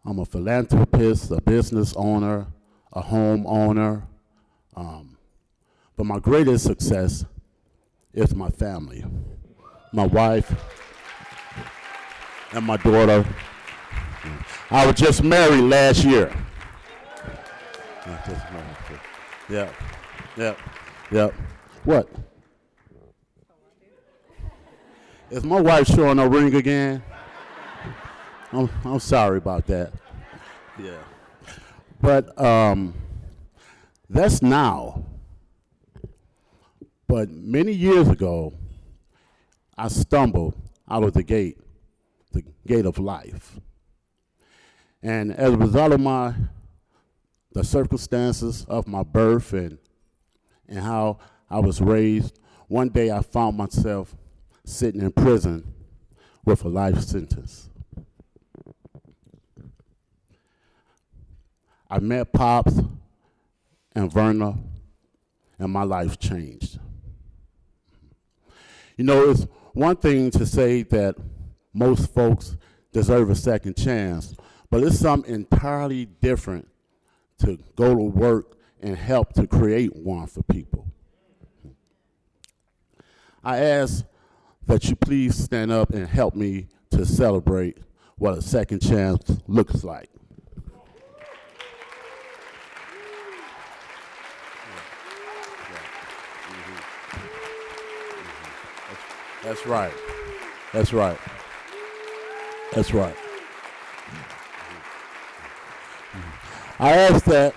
a philanthropist, a business owner, a home owner. But my greatest success is my family, my wife and my daughter. I was just married last year. Yeah. What? Is my wife showing a ring again? I'm sorry about that. Yeah. But that's now. But many years ago, I stumbled out of the gate of life. And as a result of the circumstances of my birth and how I was raised, one day I found myself sitting in prison with a life sentence. I met Pops and Verna, and my life changed. You know, it's one thing to say that most folks deserve a second chance, but it's something entirely different to go to work and help to create one for people. I ask that you please stand up and help me to celebrate what a second chance looks like. That's right. That's right. That's right. I ask that.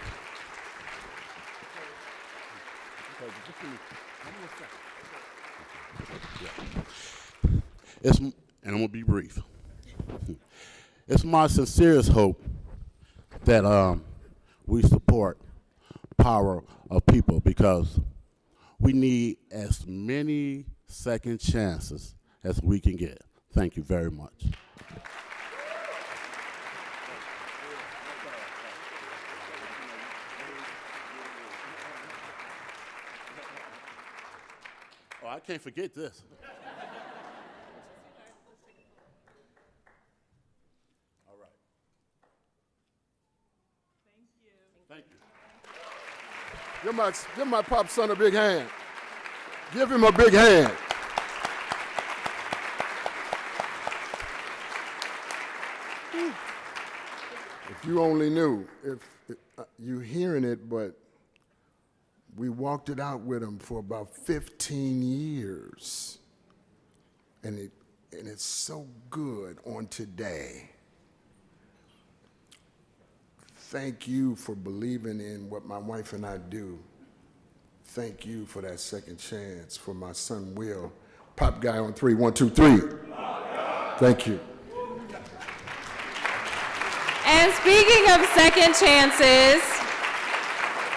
And I'm gonna be brief. It's my sincerest hope that we support power of people, because we need as many second chances as we can get. Thank you very much. Oh, I can't forget this. All right. Thank you. Give my pop son a big hand. Give him a big hand. If you only knew, if you hearing it, but we walked it out with him for about 15 years. And it's so good on today. Thank you for believing in what my wife and I do. Thank you for that second chance for my son, Will. Pop guy on 3, 1, 2, 3. Thank you. And speaking of second chances,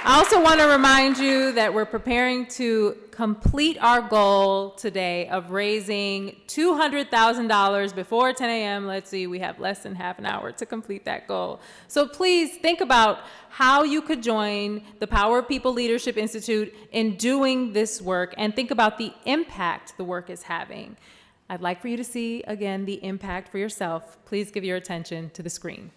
I also want to remind you that we're preparing to complete our goal today of raising $200,000 before 10 a.m. Let's see, we have less than half an hour to complete that goal. So please think about how you could join the Power of People Leadership Institute in doing this work, and think about the impact the work is having. I'd like for you to see, again, the impact for yourself. Please give your attention to the screen.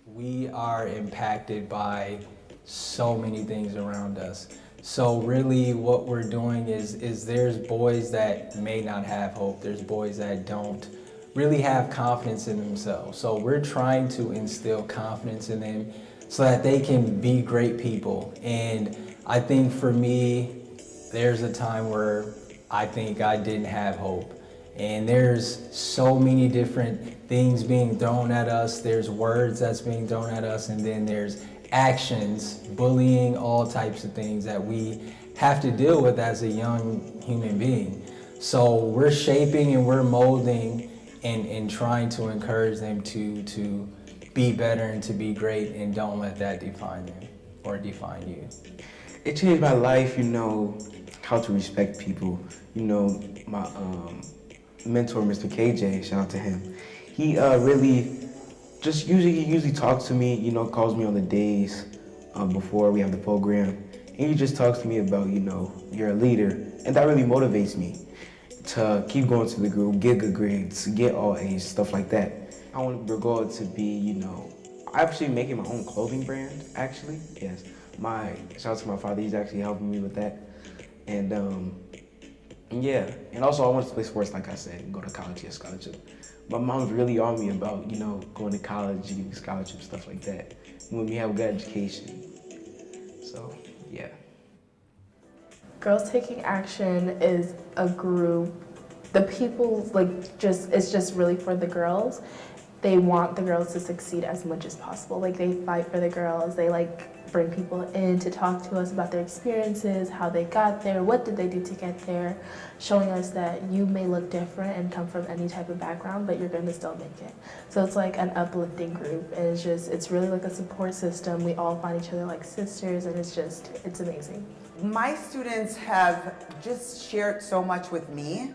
We are impacted by so many things around us. So really what we're doing is there's boys that may not have hope. There's boys that don't really have confidence in themselves. So we're trying to instill confidence in them so that they can be great people. And I think for me, there's a time where I think I didn't have hope. And there's so many different things being thrown at us. There's words that's being thrown at us, and then there's actions, bullying, all types of things that we have to deal with as a young human being. So we're shaping and we're molding and trying to encourage them to be better and to be great, and don't let that define them or define you. It changed my life, you know, how to respect people. You know, my mentor, Mr. KJ, shout out to him. He really just usually talks to me, you know, calls me on the days before we have the program. And he just talks to me about, you know, you're a leader. And that really motivates me to keep going to the group, get good grades, get all A's, stuff like that. I want the goal to be, you know, I'm actually making my own clothing brand, actually, yes. Shout out to my father, he's actually helping me with that. And yeah, and also I wanted to play sports, like I said, and go to college, get a scholarship. My mom's really on me about, you know, going to college, getting scholarships, stuff like that. When we have a good education. So, yeah. Girls Taking Action is a group. The people, it's just really for the girls. They want the girls to succeed as much as possible. Like, they fight for the girls. They, bring people in to talk to us about their experiences, how they got there, what did they do to get there, showing us that you may look different and come from any type of background, but you're going to still make it. So it's like an uplifting group, and it's really like a support system. We all find each other like sisters, and it's amazing. My students have just shared so much with me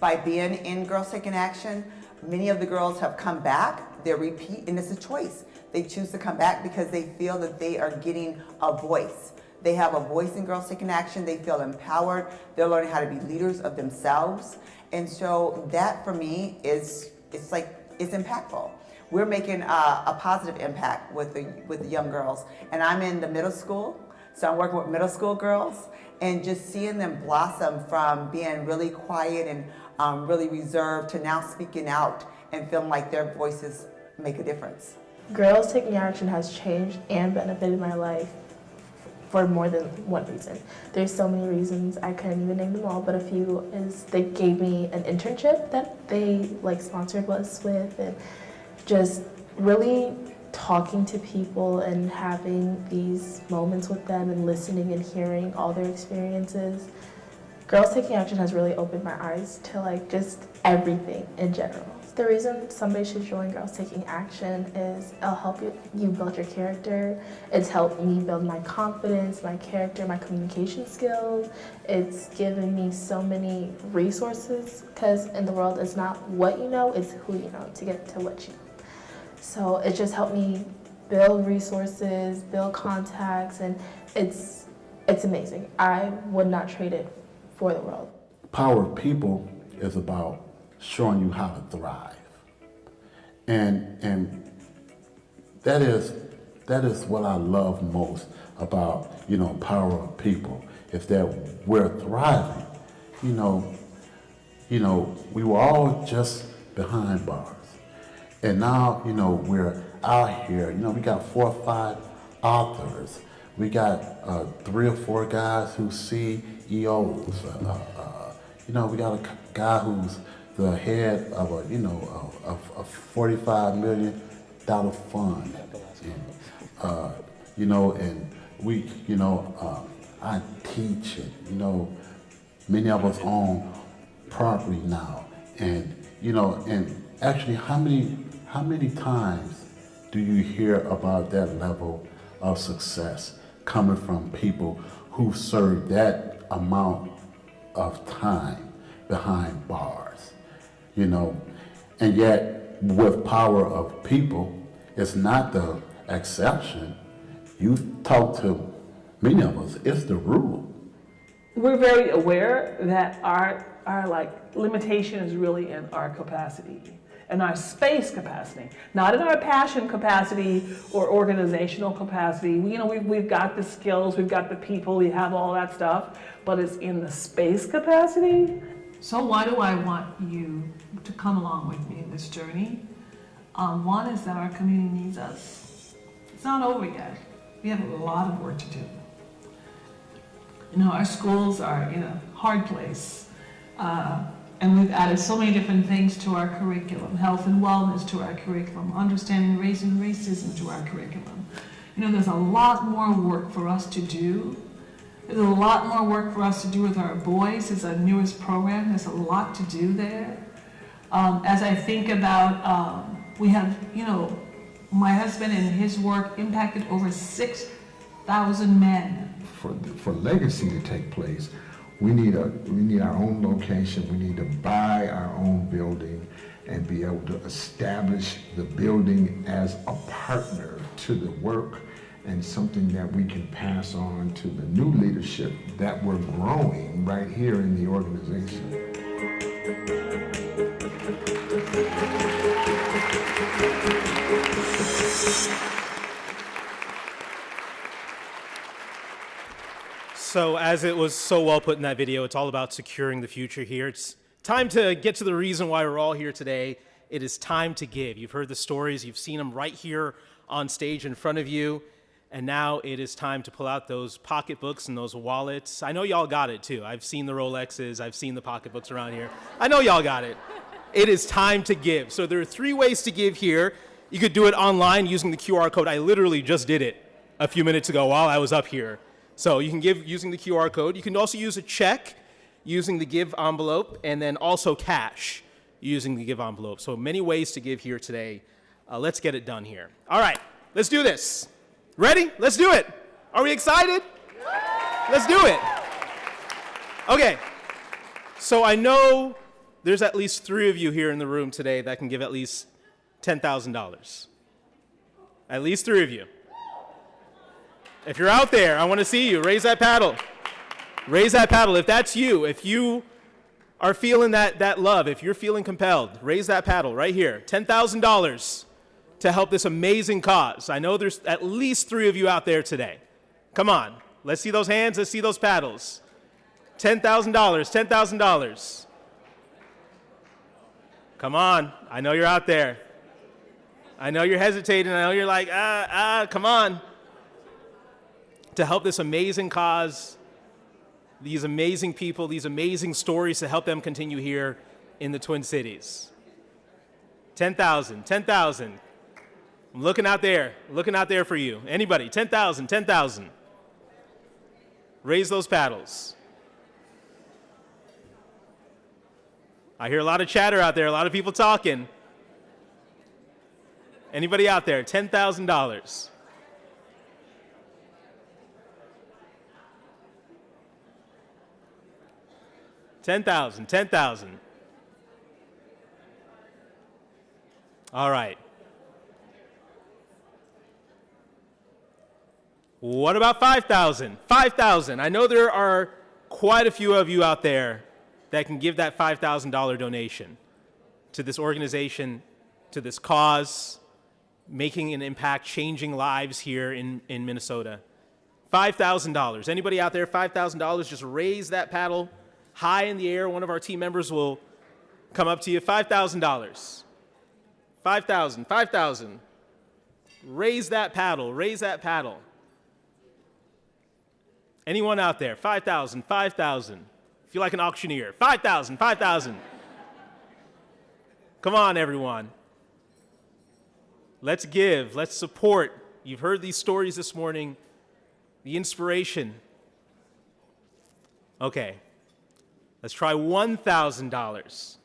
by being in Girls Taking Action. Many of the girls have come back, they're repeat, and it's a choice. They choose to come back because they feel that they are getting a voice. They have a voice in Girls Taking Action. They feel empowered. They're learning how to be leaders of themselves. And so that for me it's impactful. We're making a positive impact with the young girls. And I'm in the middle school, so I'm working with middle school girls, and just seeing them blossom from being really quiet and really reserved to now speaking out and feeling like their voices make a difference. Girls Taking Action has changed and benefited my life for more than one reason. There's so many reasons, I couldn't even name them all, but a few is they gave me an internship that they sponsored us with, and just really talking to people and having these moments with them and listening and hearing all their experiences. Girls Taking Action has really opened my eyes to just everything in general. The reason somebody should join Girls Taking Action is it'll help you build your character. It's helped me build my confidence, my character, my communication skills. It's given me so many resources, because in the world it's not what you know, it's who you know to get to what you know. So it just helped me build resources, build contacts, and it's amazing. I would not trade it for the world. Power of People is about showing you how to thrive. And that is what I love most about, Power of People, is that we're thriving. We were all just behind bars. And now, we're out here. We got 4 or 5 authors. We got 3 or 4 guys who CEOs. We got a guy who's the head of a $45 million fund. And we, I teach it. Many of us own property now, and and actually, how many times do you hear about that level of success coming from people who served that amount of time behind bars? And yet with Power of People, it's not the exception. You talk to many of us, it's the rule. We're very aware that our limitation is really in our capacity, in our space capacity, not in our passion capacity or organizational capacity. We've got the skills, we've got the people, we have all that stuff, but it's in the space capacity. So why do I want you to come along with me in this journey? One is that our community needs us. It's not over yet. We have a lot of work to do. Our schools are in a hard place. And we've added so many different things to our curriculum, health and wellness to our curriculum, understanding race and racism to our curriculum. You know, there's a lot more work for us to do. There's a lot more work for us to do with our boys. It's our newest program. There's a lot to do there. As I think about, we have, you know, my husband and his work impacted over 6,000 men. For legacy to take place, we need our own location. We need to buy our own building and be able to establish the building as a partner to the work and something that we can pass on to the new leadership that we're growing right here in the organization. So as it was so well put in that video, it's all about securing the future here. It's time to get to the reason why we're all here today. It is time to give. You've heard the stories. You've seen them right here on stage in front of you. And now it is time to pull out those pocketbooks and those wallets. I know y'all got it too. I've seen the Rolexes. I've seen the pocketbooks around here. I know y'all got it. It is time to give. So there are 3 ways to give here. You could do it online using the QR code. I literally just did it a few minutes ago while I was up here. So you can give using the QR code. You can also use a check using the give envelope, and then also cash using the give envelope. So many ways to give here today. Let's get it done here. All right, let's do this. Ready? Let's do it. Are we excited? Let's do it. Okay, so I know there's at least 3 of you here in the room today that can give at least $10,000. At least 3 of you. If you're out there, I want to see you. Raise that paddle. Raise that paddle. If that's you, if you are feeling that love, if you're feeling compelled, raise that paddle right here. $10,000 to help this amazing cause. I know there's at least 3 of you out there today. Come on. Let's see those hands. Let's see those paddles. $10,000. $10,000. Come on. I know you're out there. I know you're hesitating. I know you're like, come on. To help this amazing cause, these amazing people, these amazing stories to help them continue here in the Twin Cities. 10,000, 10,000. I'm looking out there for you. Anybody, 10,000, 10,000. Raise those paddles. I hear a lot of chatter out there, a lot of people talking. Anybody out there, $10,000. $10,000, $10,000. All right. What about 5,000? 5,000. I know there are quite a few of you out there that can give that $5,000 donation to this organization, to this cause, making an impact, changing lives here in Minnesota. $5,000. Anybody out there, $5,000, just raise that paddle high in the air. One of our team members will come up to you. $5,000. 5,000, 5,000. Raise that paddle, raise that paddle. Anyone out there? 5,000, 5,000. Feel like an auctioneer. 5,000, 5,000. Come on, everyone. Let's give, let's support. You've heard these stories this morning, the inspiration. Okay, let's try $1,000.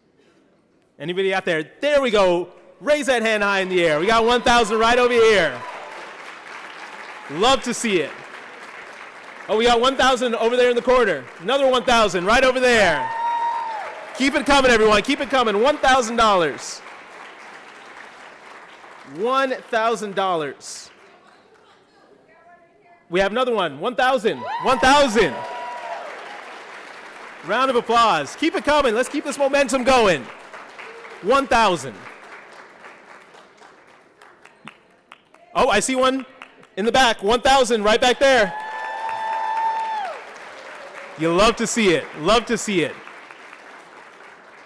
Anybody out there? There we go. Raise that hand high in the air. We got 1,000 right over here. Love to see it. Oh, we got 1,000 over there in the corner. Another 1,000 right over there. Keep it coming, everyone. Keep it coming. $1,000. $1,000. We have another one. 1,000. 1,000. Round of applause. Keep it coming. Let's keep this momentum going. 1,000. Oh, I see one in the back. 1,000 right back there. You love to see it. Love to see it.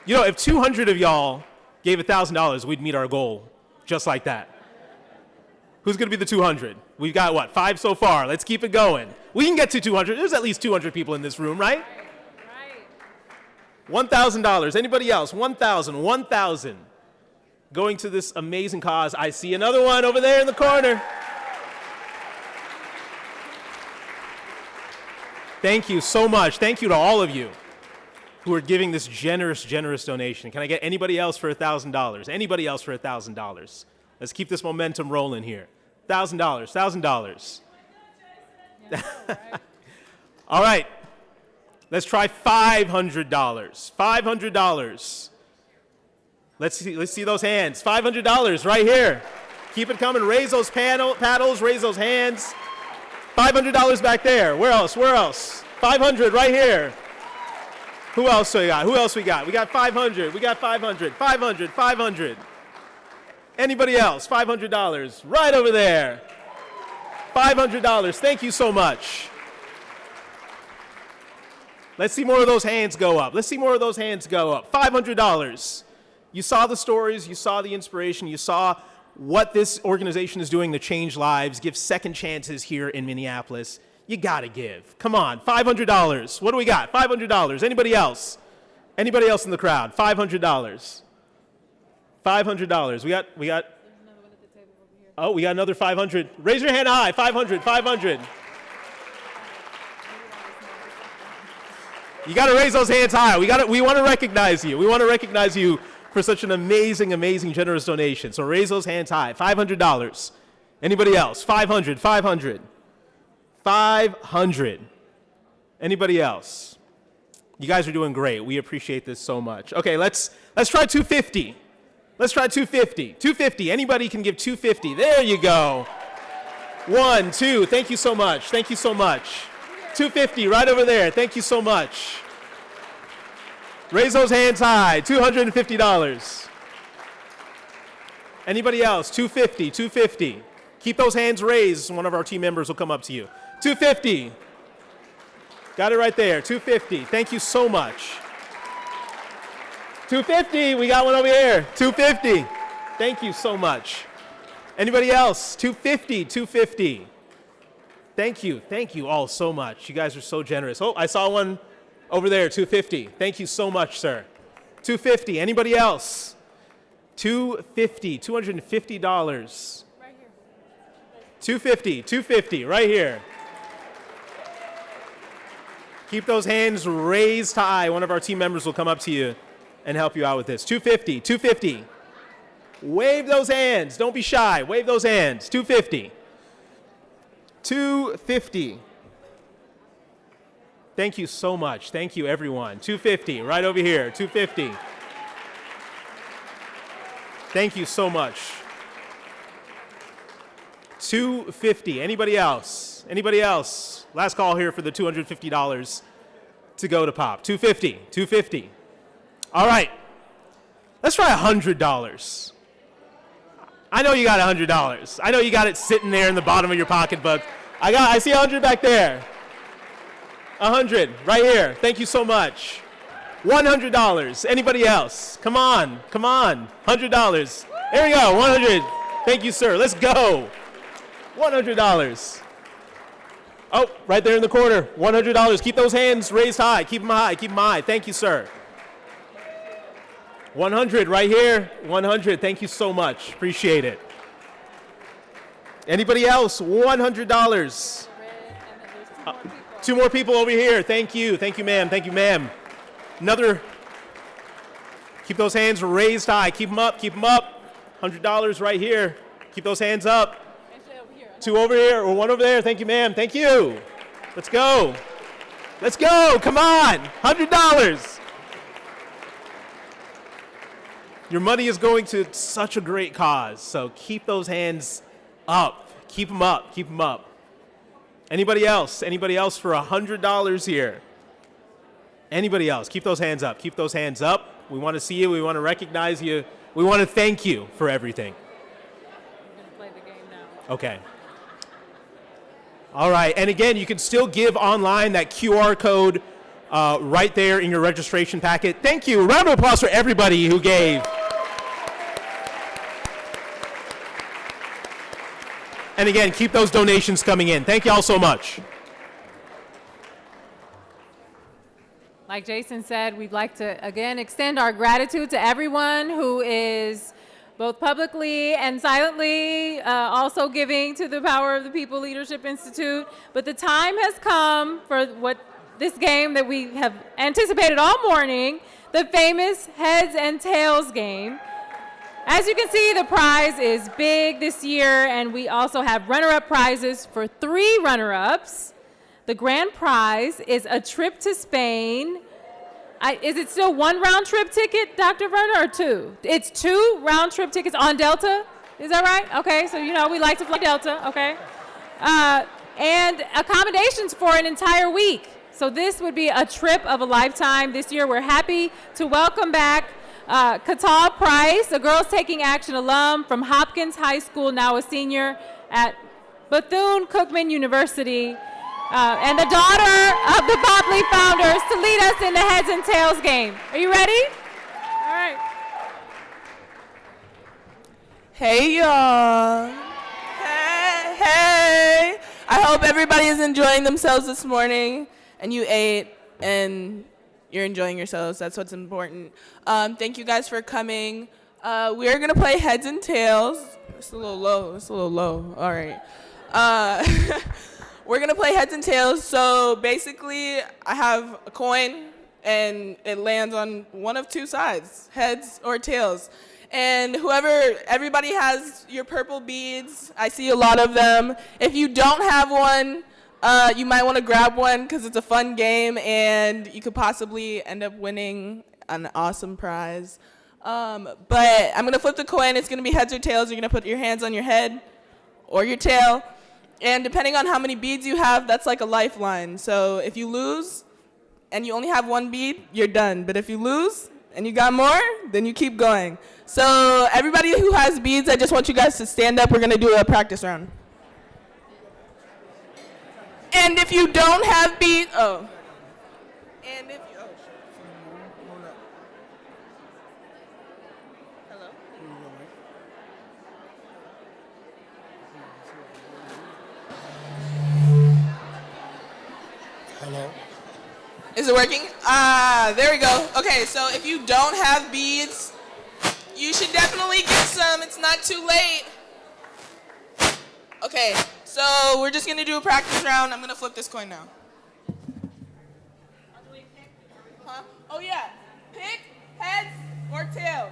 You know, if 200 of y'all gave $1,000, we'd meet our goal just like that. Who's going to be the 200? We've got, what, 5 so far. Let's keep it going. We can get to 200. There's at least 200 people in this room, right? $1,000. Anybody else? 1,000, 1,000. Going to this amazing cause. I see another one over there in the corner. Thank you so much. Thank you to all of you who are giving this generous, generous donation. Can I get anybody else for $1,000? Anybody else for $1,000? Let's keep this momentum rolling here. $1,000, $1,000. All right. Let's try $500. $500. Let's see those hands. $500 right here. Keep it coming. Raise those paddles. Raise those hands. $500 back there. Where else? Where else? 500 right here. Who else we got? Who else we got? We got 500. We got 500. 500. 500. Anybody else? $500 right over there. $500. Thank you so much. Let's see more of those hands go up. Let's see more of those hands go up. $500. You saw the stories. You saw the inspiration. You saw what this organization is doing to change lives, give second chances here in Minneapolis. You got to give. Come on. $500. What do we got? $500. Anybody else? Anybody else in the crowd? $500. $500. We got. Oh, we got another 500. Raise your hand high. 500. 500. You got to raise those hands high. We want to recognize you. We want to recognize you for such an amazing, amazing, generous donation. So raise those hands high. $500. Anybody else? 500. 500. 500. Anybody else? You guys are doing great. We appreciate this so much. Okay, let's try 250. Let's try 250. 250. Anybody can give 250. There you go. 1, 2. Thank you so much. Thank you so much. 250 right over there. Thank you so much. Raise those hands high. $250. Anybody else? 250. 250. Keep those hands raised. One of our team members will come up to you. 250. Got it right there. 250. Thank you so much. 250. We got one over here. 250. Thank you so much. Anybody else? 250. 250. Thank you. Thank you all so much. You guys are so generous. Oh, I saw one over there. 250. Thank you so much, sir. 250. Anybody else? 250. $250. Right here. 250. 250. Right here. Keep those hands raised high. One of our team members will come up to you and help you out with this. 250. 250. Wave those hands. Don't be shy. Wave those hands. 250. 250. Thank you so much. Thank you, everyone. 250. Right over here. 250. Thank you so much. 250. Anybody else? Anybody else? Last call here for the $250 to go to Pop. 250. 250. All right. Let's try $100. I know you got $100. I know you got it sitting there in the bottom of your pocketbook. I see 100 back there. 100 right here. Thank you so much. $100. Anybody else? Come on. Come on. $100. There we go. 100. Thank you, sir. Let's go. $100. Oh, right there in the corner. $100. Keep those hands raised high. Keep them high. Keep them high. Thank you, sir. 100 right here. 100. Thank you so much. Appreciate it. Anybody else? $100. Two more people over here. Thank you. Thank you, ma'am. Thank you, ma'am. Another. Keep those hands raised high. Keep them up. Keep them up. $100 right here. Keep those hands up. Two over here or one over there. Thank you, ma'am. Thank you. Let's go. Let's go. Come on. $100. Your money is going to such a great cause, so keep those hands up. Keep them up. Keep them up. Anybody else? Anybody else for $100 here? Anybody else? Keep those hands up. Keep those hands up. We want to see you. We want to recognize you. We want to thank you for everything. We're going to play the game now. Okay. All right. And again, you can still give online. That QR code right there in your registration packet. Thank you. Round of applause for everybody who gave. And again, keep those donations coming in. Thank you all so much. Like Jason said, we'd like to, again, extend our gratitude to everyone who is both publicly and silently also giving to the Power of the People Leadership Institute. But the time has come for what this game that we have anticipated all morning, the famous Heads and Tails game. As you can see, the prize is big this year, and we also have runner-up prizes for 3 runner-ups. The grand prize is a trip to Spain. Is it still 1 round-trip ticket, Dr. Werner, or 2? It's 2 round-trip tickets on Delta. Is that right? Okay, so you know we like to fly Delta, okay? And accommodations for an entire week. So this would be a trip of a lifetime. This year we're happy to welcome back Katal Price, a Girls Taking Action alum from Hopkins High School, now a senior at Bethune-Cookman University, and the daughter of the POPLI founders, to lead us in the Heads and Tails game. Are you ready? All right. Hey, y'all. Hey. I hope everybody is enjoying themselves this morning, and you ate, and you're enjoying yourselves. That's what's important. Thank you guys for coming. We are going to play Heads and Tails. It's a little low. All right. We're going to play Heads and Tails. So basically, I have a coin, and it lands on one of 2 sides, heads or tails. And everybody has your purple beads. I see a lot of them. If you don't have one, you might want to grab one because it's a fun game, and you could possibly end up winning an awesome prize. But I'm going to flip the coin. It's going to be heads or tails. You're going to put your hands on your head or your tail. And depending on how many beads you have, that's like a lifeline. So if you lose and you only have 1 bead, you're done. But if you lose and you got more, then you keep going. So everybody who has beads, I just want you guys to stand up. We're going to do a practice round. And if you don't have beads, And if you, Hello? Hello? Is it working? There we go. Okay, so if you don't have beads, you should definitely get some. It's not too late. Okay, so we're just gonna do a practice round. I'm gonna flip this coin now. Huh? Oh yeah, pick heads or tails.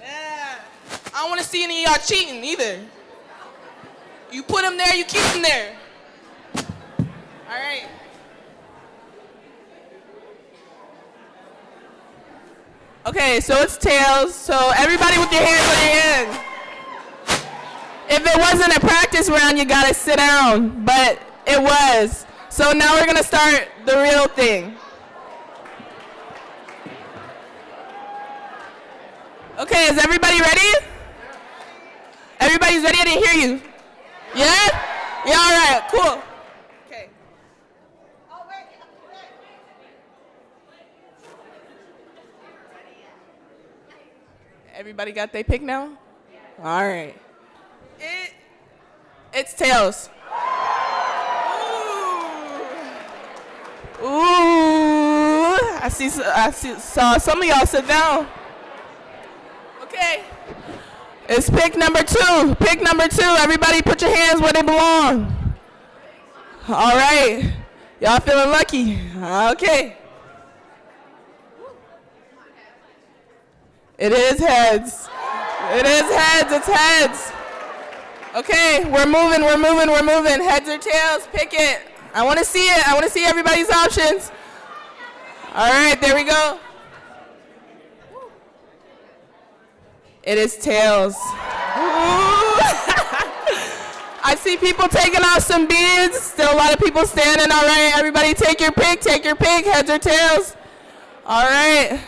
Yeah. I don't wanna see any of y'all cheating either. You put them there, you keep them there. All right. Okay, so it's tails. So everybody with your hands on your head. If it wasn't a practice round, you gotta sit down, but it was. So now we're gonna start the real thing. Okay, is everybody ready? Everybody's ready? I didn't hear you. Yeah? Yeah, all right, cool. Okay. Everybody got their pick now? All right. It's tails. Ooh. I saw some of y'all sit down. Okay. It's pick number 2. Pick number 2. Everybody put your hands where they belong. All right. Y'all feeling lucky? Okay. It is heads. It is heads. It's heads. Okay, we're moving. Heads or tails, pick it. I want to see it. I want to see everybody's options. All right, there we go. It is tails. I see people taking off some beads. Still a lot of people standing. All right, everybody take your pick, heads or tails. All right.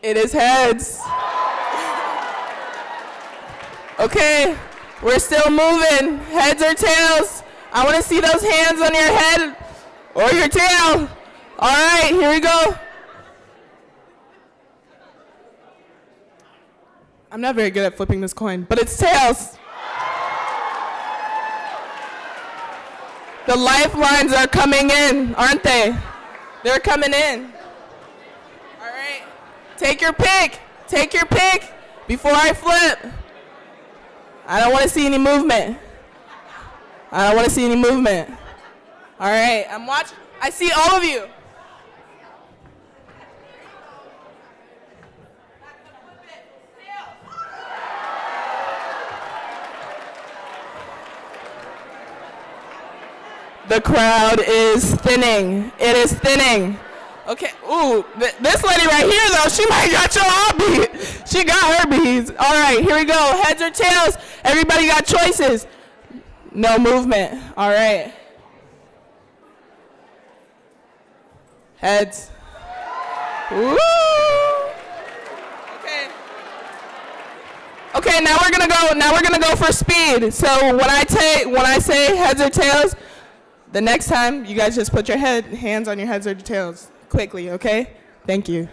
It is heads. Okay, we're still moving. Heads or tails? I want to see those hands on your head or your tail. All right, here we go. I'm not very good at flipping this coin, but it's tails. The lifelines are coming in, aren't they? They're coming in. All right. Take your pick. Take your pick before I flip. I don't want to see any movement. I don't want to see any movement. All right. I'm watching. I see all of you. The crowd is thinning. It is thinning. Okay. Ooh, this lady right here, though, she might got your heartbeat. She got her beads. All right, here we go. Heads or tails? Everybody got choices. No movement. All right. Heads. Woo. Okay. Okay, now we're gonna go for speed. So when I say heads or tails, the next time you guys just put your hands on your heads or your tails quickly, okay? Thank you.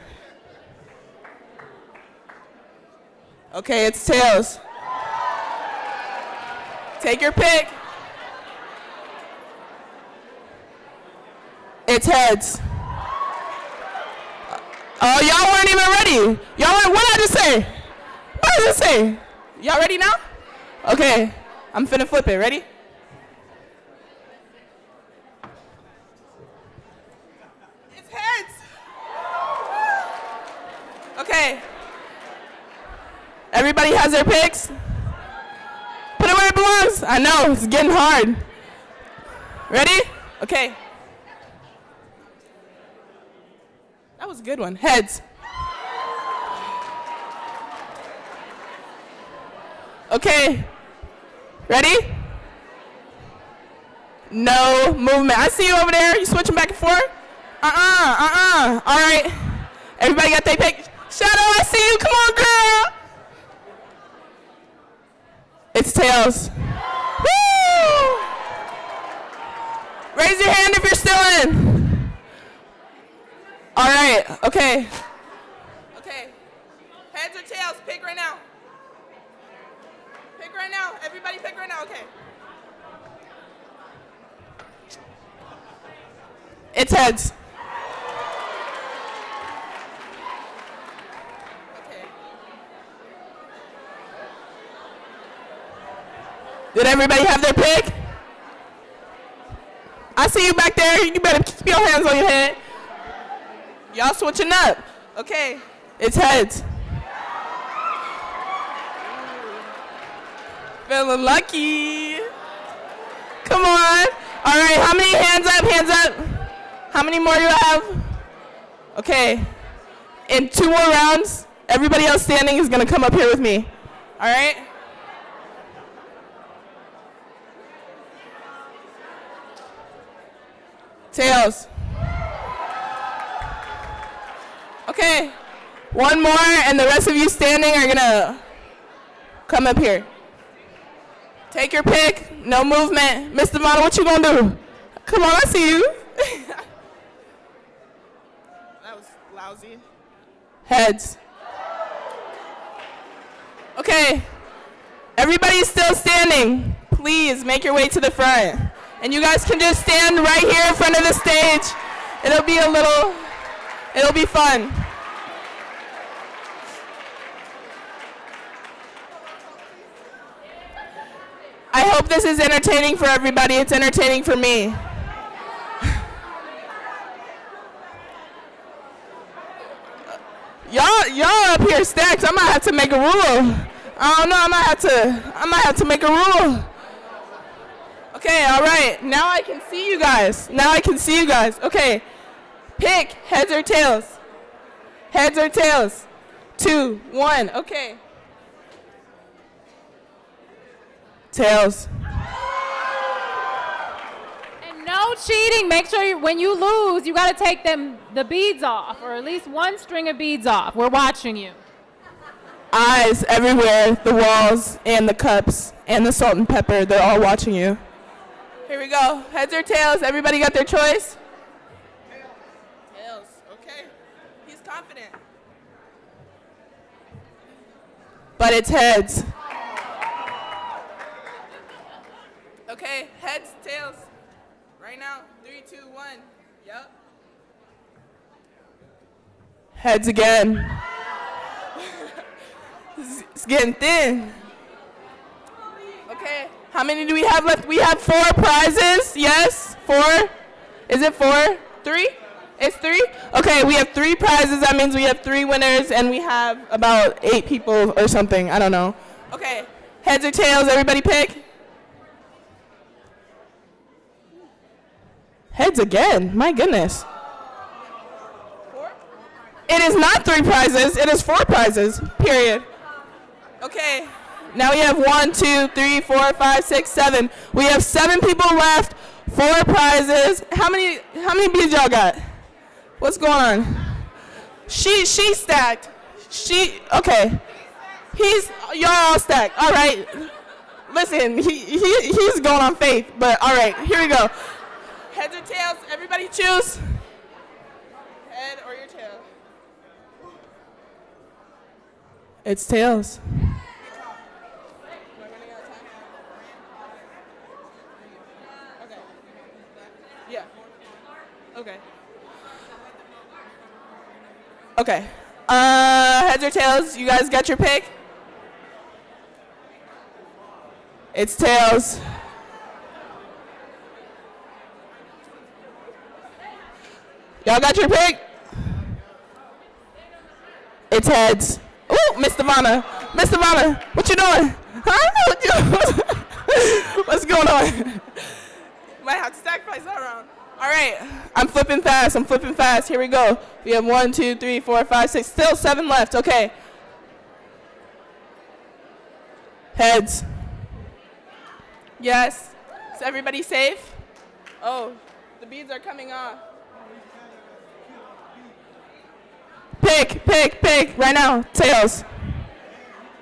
Okay, it's tails. Take your pick. It's heads. Oh, y'all weren't even ready. What did I just say? What did I just say? Y'all ready now? Okay, I'm finna flip it. Ready? It's heads. Okay. Everybody has their picks? Put it where it belongs. I know, it's getting hard. Ready? Okay. That was a good one. Heads. Okay. Ready? No movement. I see you over there. You switching back and forth? All right. Everybody got their pick. Shadow, I see you. Come on, girl. It's tails. Woo! Raise your hand if you're still in. All right. Okay. Okay. Heads or tails? Pick right now. Pick right now. Everybody pick right now. Okay. It's heads. Okay. Did everybody have their pick? I see you back there. You better keep your hands on your head. Y'all switching up. Okay. It's heads. Feeling lucky. Come on. All right. How many hands up? Hands up. How many more you have? Okay. In 2 more rounds, everybody else standing is going to come up here with me. All right? Tails. Okay. One more, and the rest of you standing are going to come up here. Take your pick. No movement. Mr. Model, what you going to do? Come on, I see you. That was lousy. Heads. Okay. Everybody's still standing. Please make your way to the front. And you guys can just stand right here in front of the stage. It'll be fun. I hope this is entertaining for everybody. It's entertaining for me. Y'all up here stacked. I might have to make a rule. I don't know. I might have to make a rule. Okay, all right. Now I can see you guys. Okay. Pick heads or tails. Heads or tails. 2, 1. Okay. Tails. And no cheating. Make sure when you lose, you got to take the beads off, or at least one string of beads off. We're watching you. Eyes everywhere, the walls and the cups and the salt and pepper, they're all watching you. Here we go. Heads or tails? Everybody got their choice? Tails. Okay. He's confident. But it's heads. Okay, heads, tails. Heads again. It's getting thin. Okay, how many do we have left? We have 4 prizes. Yes, 4. Is it 4? 3? It's 3? Okay, we have 3 prizes. That means we have 3 winners, and we have about 8 people or something. I don't know. Okay, heads or tails, everybody pick. Heads again, my goodness. 4? It is not 3 prizes, it is 4 prizes, period. Okay, now we have 1, 2, 3, 4, 5, 6, 7. We have 7 people left, 4 prizes. How many beads y'all got? What's going on? She stacked. Okay. Y'all all stacked. All right. Listen, he's going on faith, but all right, here we go. Heads or tails, everybody choose. Head or your tail. It's tails. Yeah. Okay. Okay. Heads or tails, you guys got your pick? It's tails. Y'all got your pick? It's heads. Ooh, Miss Devonna. Miss Devonna, what you doing? Huh? What's going on? Might have to sacrifice that round. All right, I'm flipping fast. Here we go. We have 1, 2, 3, 4, 5, 6, still 7 left. Okay. Heads. Yes. Is everybody safe? Oh, the beads are coming off. Pick, right now. Tails.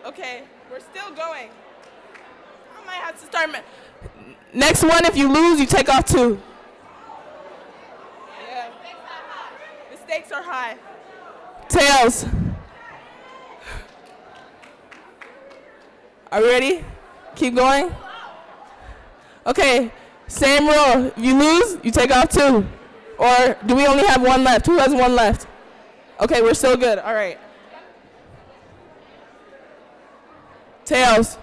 Okay, we're still going. I might have to start. Next one, if you lose, you take off 2. Yeah. The stakes are high. Tails. Are we ready? Keep going. Okay, same rule. If you lose, you take off 2. Or do we only have 1 left? Who has 1 left? Okay, we're still good. All right. Tails.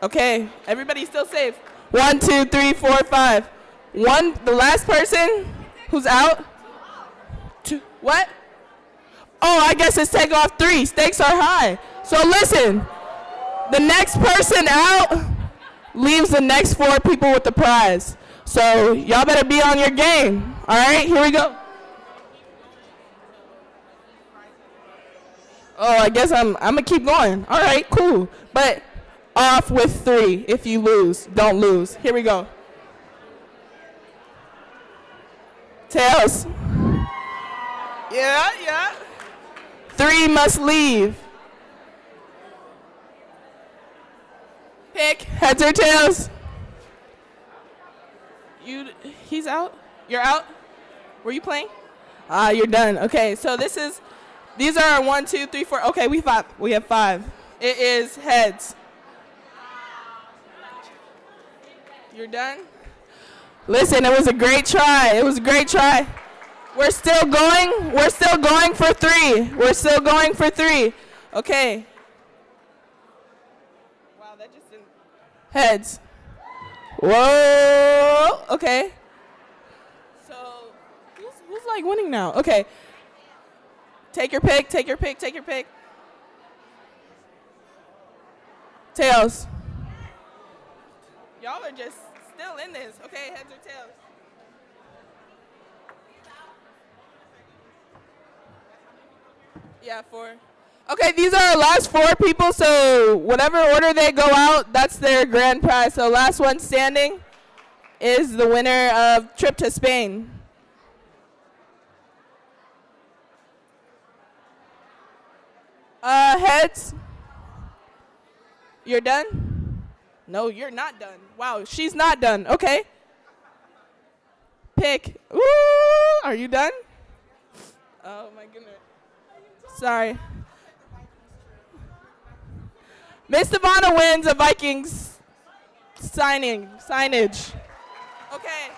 Okay, everybody's still safe. 1, 2, 3, 4, 5. The last person who's out. 2. What? Oh, I guess it's take off 3. Stakes are high. So listen, the next person out leaves the next 4 people with the prize. So y'all better be on your game. All right, here we go. Oh, I guess I'm gonna keep going. All right, cool. But off with 3 if you lose. Don't lose. Here we go. Tails. Yeah. 3 must leave. Pick. Heads or tails? He's out? You're out? Were you playing? You're done. Okay, so these are 1, 2, 3, 4. Okay, we have 5. It is heads. You're done? Listen, it was a great try. We're still going for 3. Okay. Wow, that just didn't. Heads. Whoa. Okay. So, who's like winning now? Okay. Take your pick. Tails. Y'all are just still in this. Okay, heads or tails? Yeah, 4. Okay, these are our last 4 people, so whatever order they go out, that's their grand prize. So last one standing is the winner of trip to Spain. Heads? You're done? No, you're not done. Wow, she's not done. Okay. Pick. Ooh, are you done? Oh my goodness. Sorry. Miss Devonna wins a Vikings signage. Okay.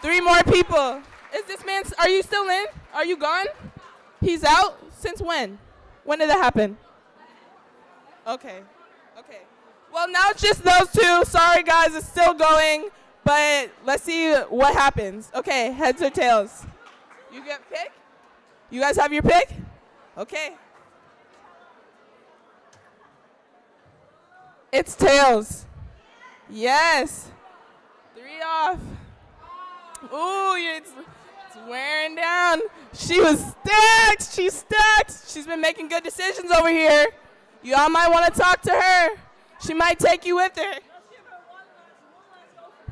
3 more people. Is this man, are you still in? Are you gone? He's out? Since when? When did that happen? Okay. Okay. Well, now it's just those two. Sorry, guys, it's still going. But let's see what happens. Okay, heads or tails? You get pick? You guys have your pick? Okay. It's tails. Yes. 3 off. Ooh, it's wearing down. She was stacked. She's stacked. She's been making good decisions over here. Y'all might want to talk to her. She might take you with her.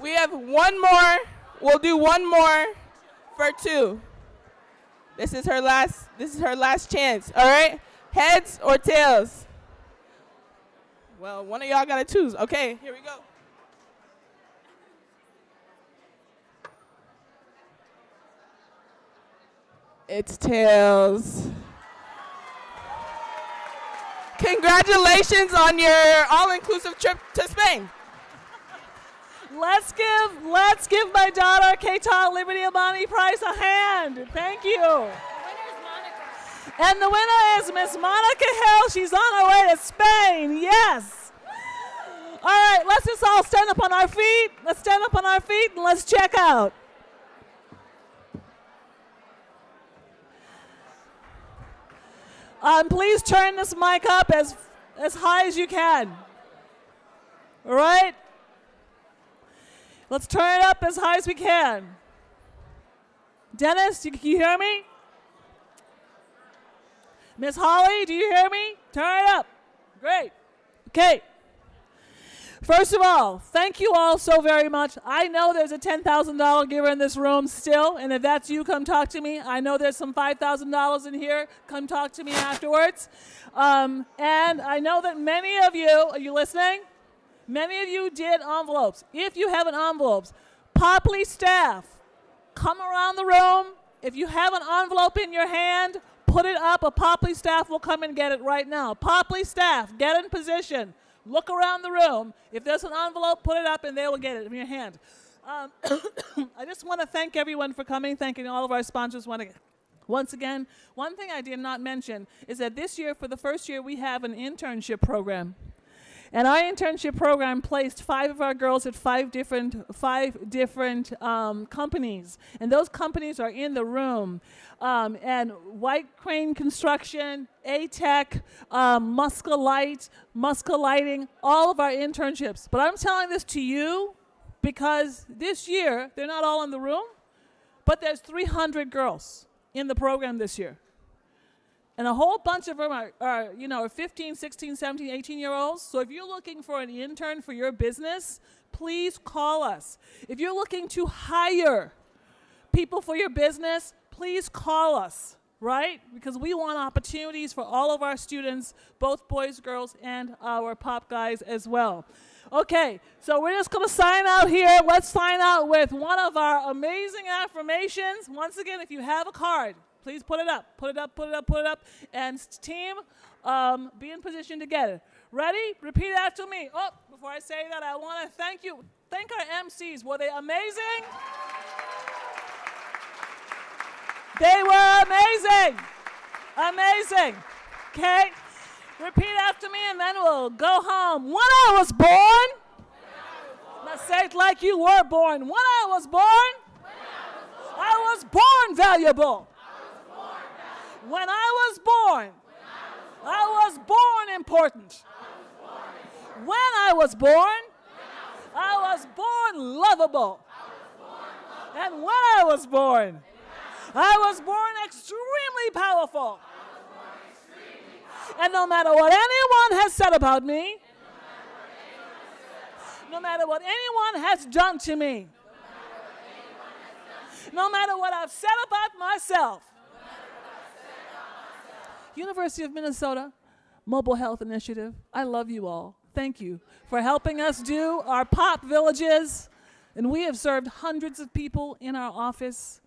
We have one more. We'll do one more for 2. This is her last chance. All right? Heads or tails? Well, one of y'all got to choose. Okay, here we go. It's tails. Congratulations on your all-inclusive trip to Spain. Let's give my daughter, Keita Liberty Amani Price, a hand. Thank you. And the winner is Miss Monica Hill. She's on her way to Spain. Yes. All right, let's just all stand up on our feet. Let's stand up on our feet and let's check out. Please turn this mic up as high as you can. All right? Let's turn it up as high as we can. Dennis, can you hear me? Miss Holly, do you hear me? Turn it up. Great. Okay. First of all, thank you all so very much. I know there's a $10,000 giver in this room still, and if that's you, come talk to me. I know there's some $5,000 in here. Come talk to me afterwards. And I know that many of you, are you listening? Many of you did envelopes. If you have an envelopes, POPLI staff, come around the room. If you have an envelope in your hand, put it up. A POPLI staff will come and get it right now. POPLI staff, get in position. Look around the room. If there's an envelope, put it up and they will get it in your hand. I just want to thank everyone for coming, thanking all of our sponsors once again. One thing I did not mention is that this year, for the first year, we have an internship program. And our internship program placed 5 of our girls at 5 different companies. And those companies are in the room. And White Crane Construction, A-Tech, Musca Lighting, all of our internships. But I'm telling this to you because this year, they're not all in the room, but there's 300 girls in the program this year. And a whole bunch of them are 15, 16, 17, 18-year-olds. So if you're looking for an intern for your business, please call us. If you're looking to hire people for your business, please call us, right? Because we want opportunities for all of our students, both boys, girls, and our pop guys as well. Okay, so we're just going to sign out here. Let's sign out with one of our amazing affirmations. Once again, if you have a card, please put it up, put it up, put it up, put it up. And team, be in position to get it. Ready? Repeat after me. Oh, before I say that, I want to thank our MCs. Were they amazing? They were amazing. Amazing. Okay? Repeat after me and then we'll go home. When I was born, now say it like you were born. When I was born, I was born valuable. When I was born, I was born important. When I was born, I was born lovable. And when I was born extremely powerful. And no matter what anyone has said about me, no matter what anyone has done to me, no matter what I've said about myself, University of Minnesota Mobile Health Initiative, I love you all. Thank you for helping us do our POP villages. And we have served hundreds of people in our office.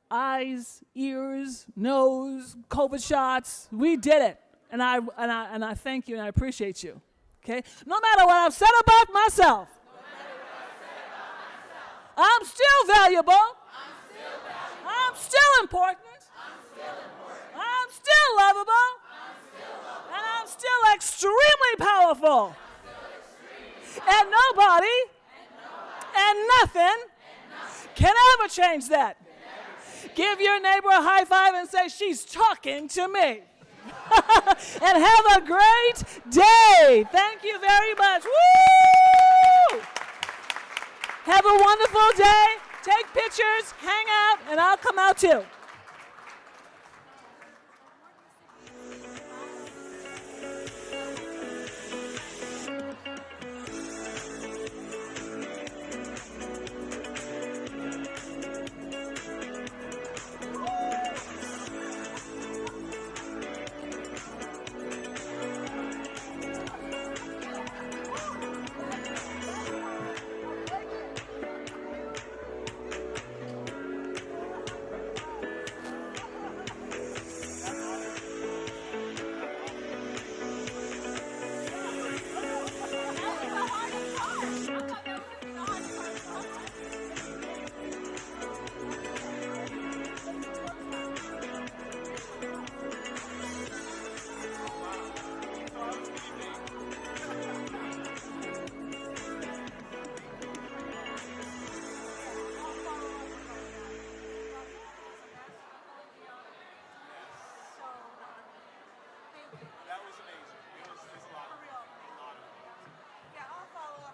Eyes, ears, nose, COVID shots. We did it. And I thank you and I appreciate you. Okay? No matter what I've said about myself, I'm still valuable. important. I'm still lovable. And I'm still extremely powerful. And nobody and nothing can ever change that. Give your neighbor a high five and say, she's talking to me. And have a great day. Thank you very much. Woo! Have a wonderful day. Take pictures, hang out, and I'll come out too.